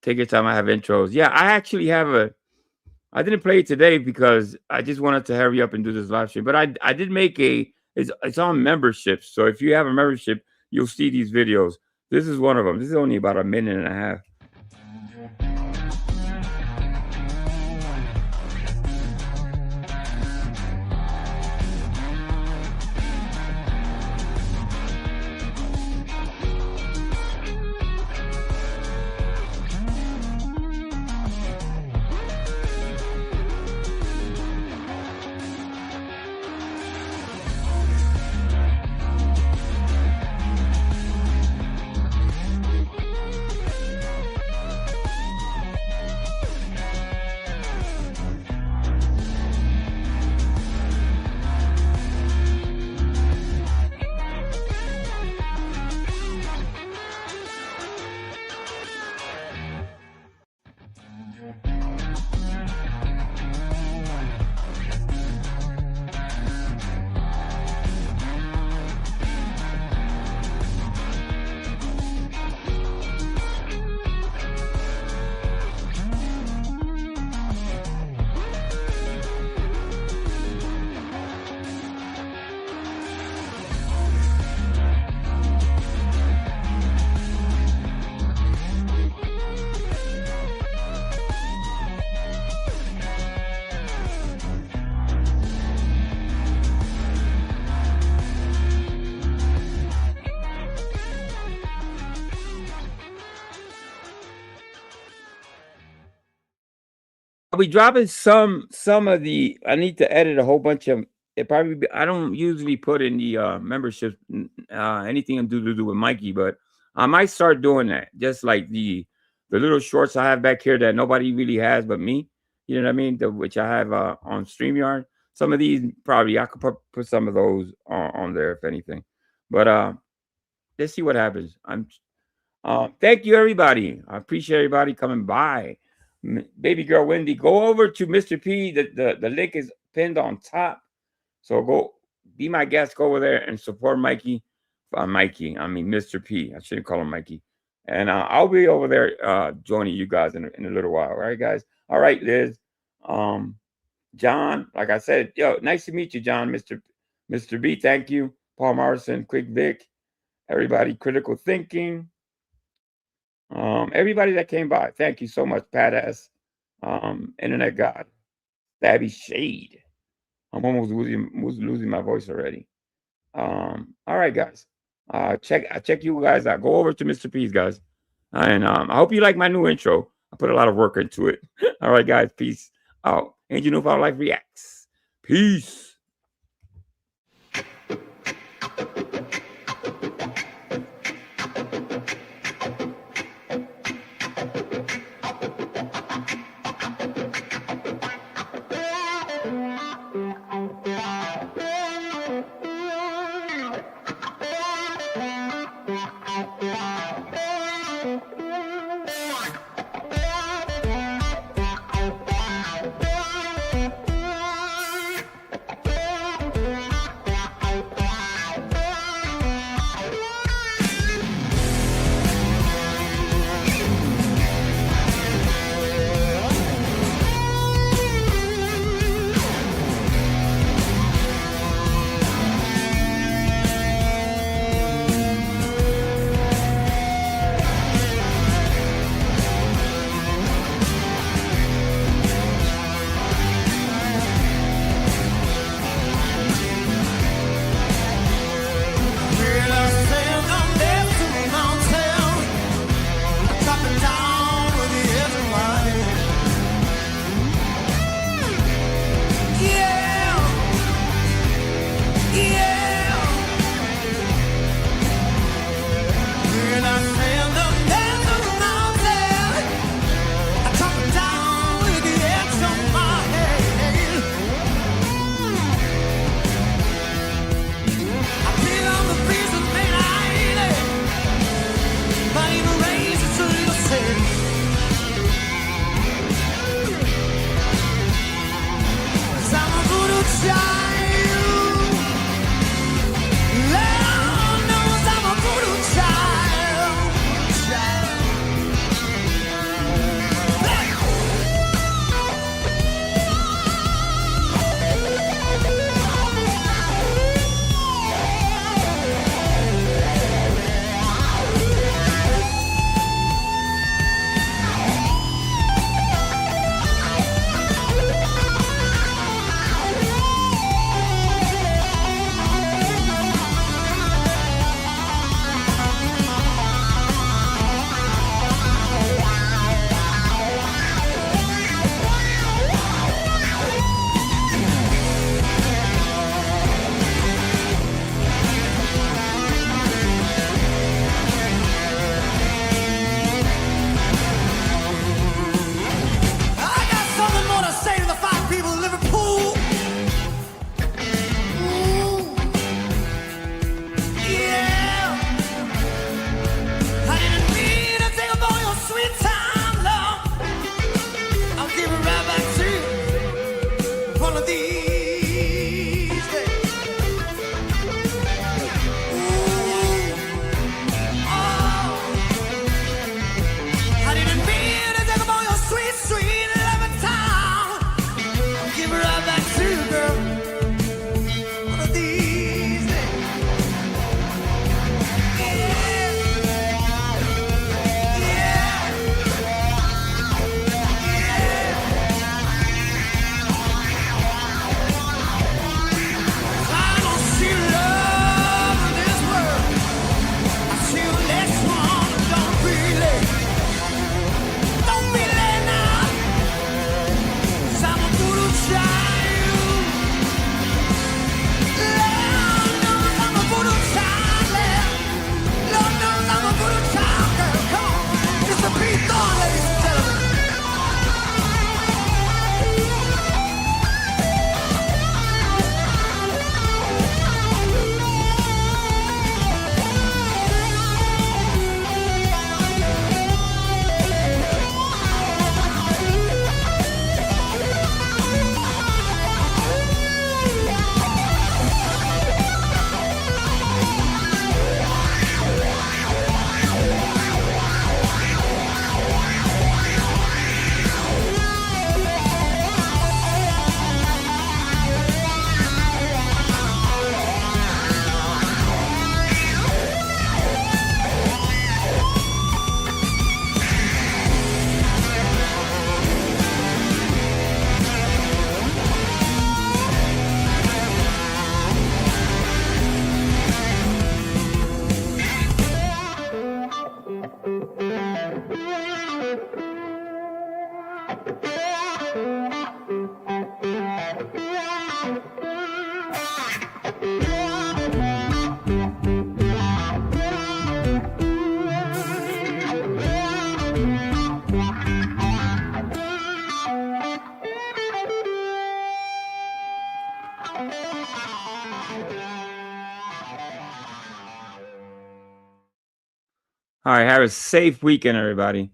Take your time. I have intros. Yeah, I actually have I didn't play it today because I just wanted to hurry up and do this live stream. But I did make it's on memberships. So if you have a membership, you'll see these videos. This is one of them. This is only about a minute and a half. I'll be dropping some of the. I need to edit a whole bunch of. It probably be, I don't usually put in the membership anything to do with Mikey, but I might start doing that. Just like the little shorts I have back here that nobody really has but me. You know what I mean? Which I have on StreamYard. Some of these probably I could put some of those on there if anything. But let's see what happens. Thank you everybody. I appreciate everybody coming by. Baby girl Wendy, go over to Mr. P. The link is pinned on top. So go be my guest. Go over there and support Mikey. Mr. P. I shouldn't call him Mikey. And I'll be over there joining you guys in a little while. All right, guys. All right, Liz. John, like I said, nice to meet you, John. Mr. B, thank you. Paul Morrison, Quick Vic, everybody, Critical Thinking. Everybody that came by, thank you so much. Badass, Internet God, Stabby Shade. I'm almost losing my voice already. All right, guys. Check you guys out. Go over to Mr. P's, guys. And I hope you like my new intro. I put a lot of work into it. All right, guys. Peace out. AngelNFLReacts. Peace. All right, have a safe weekend, everybody.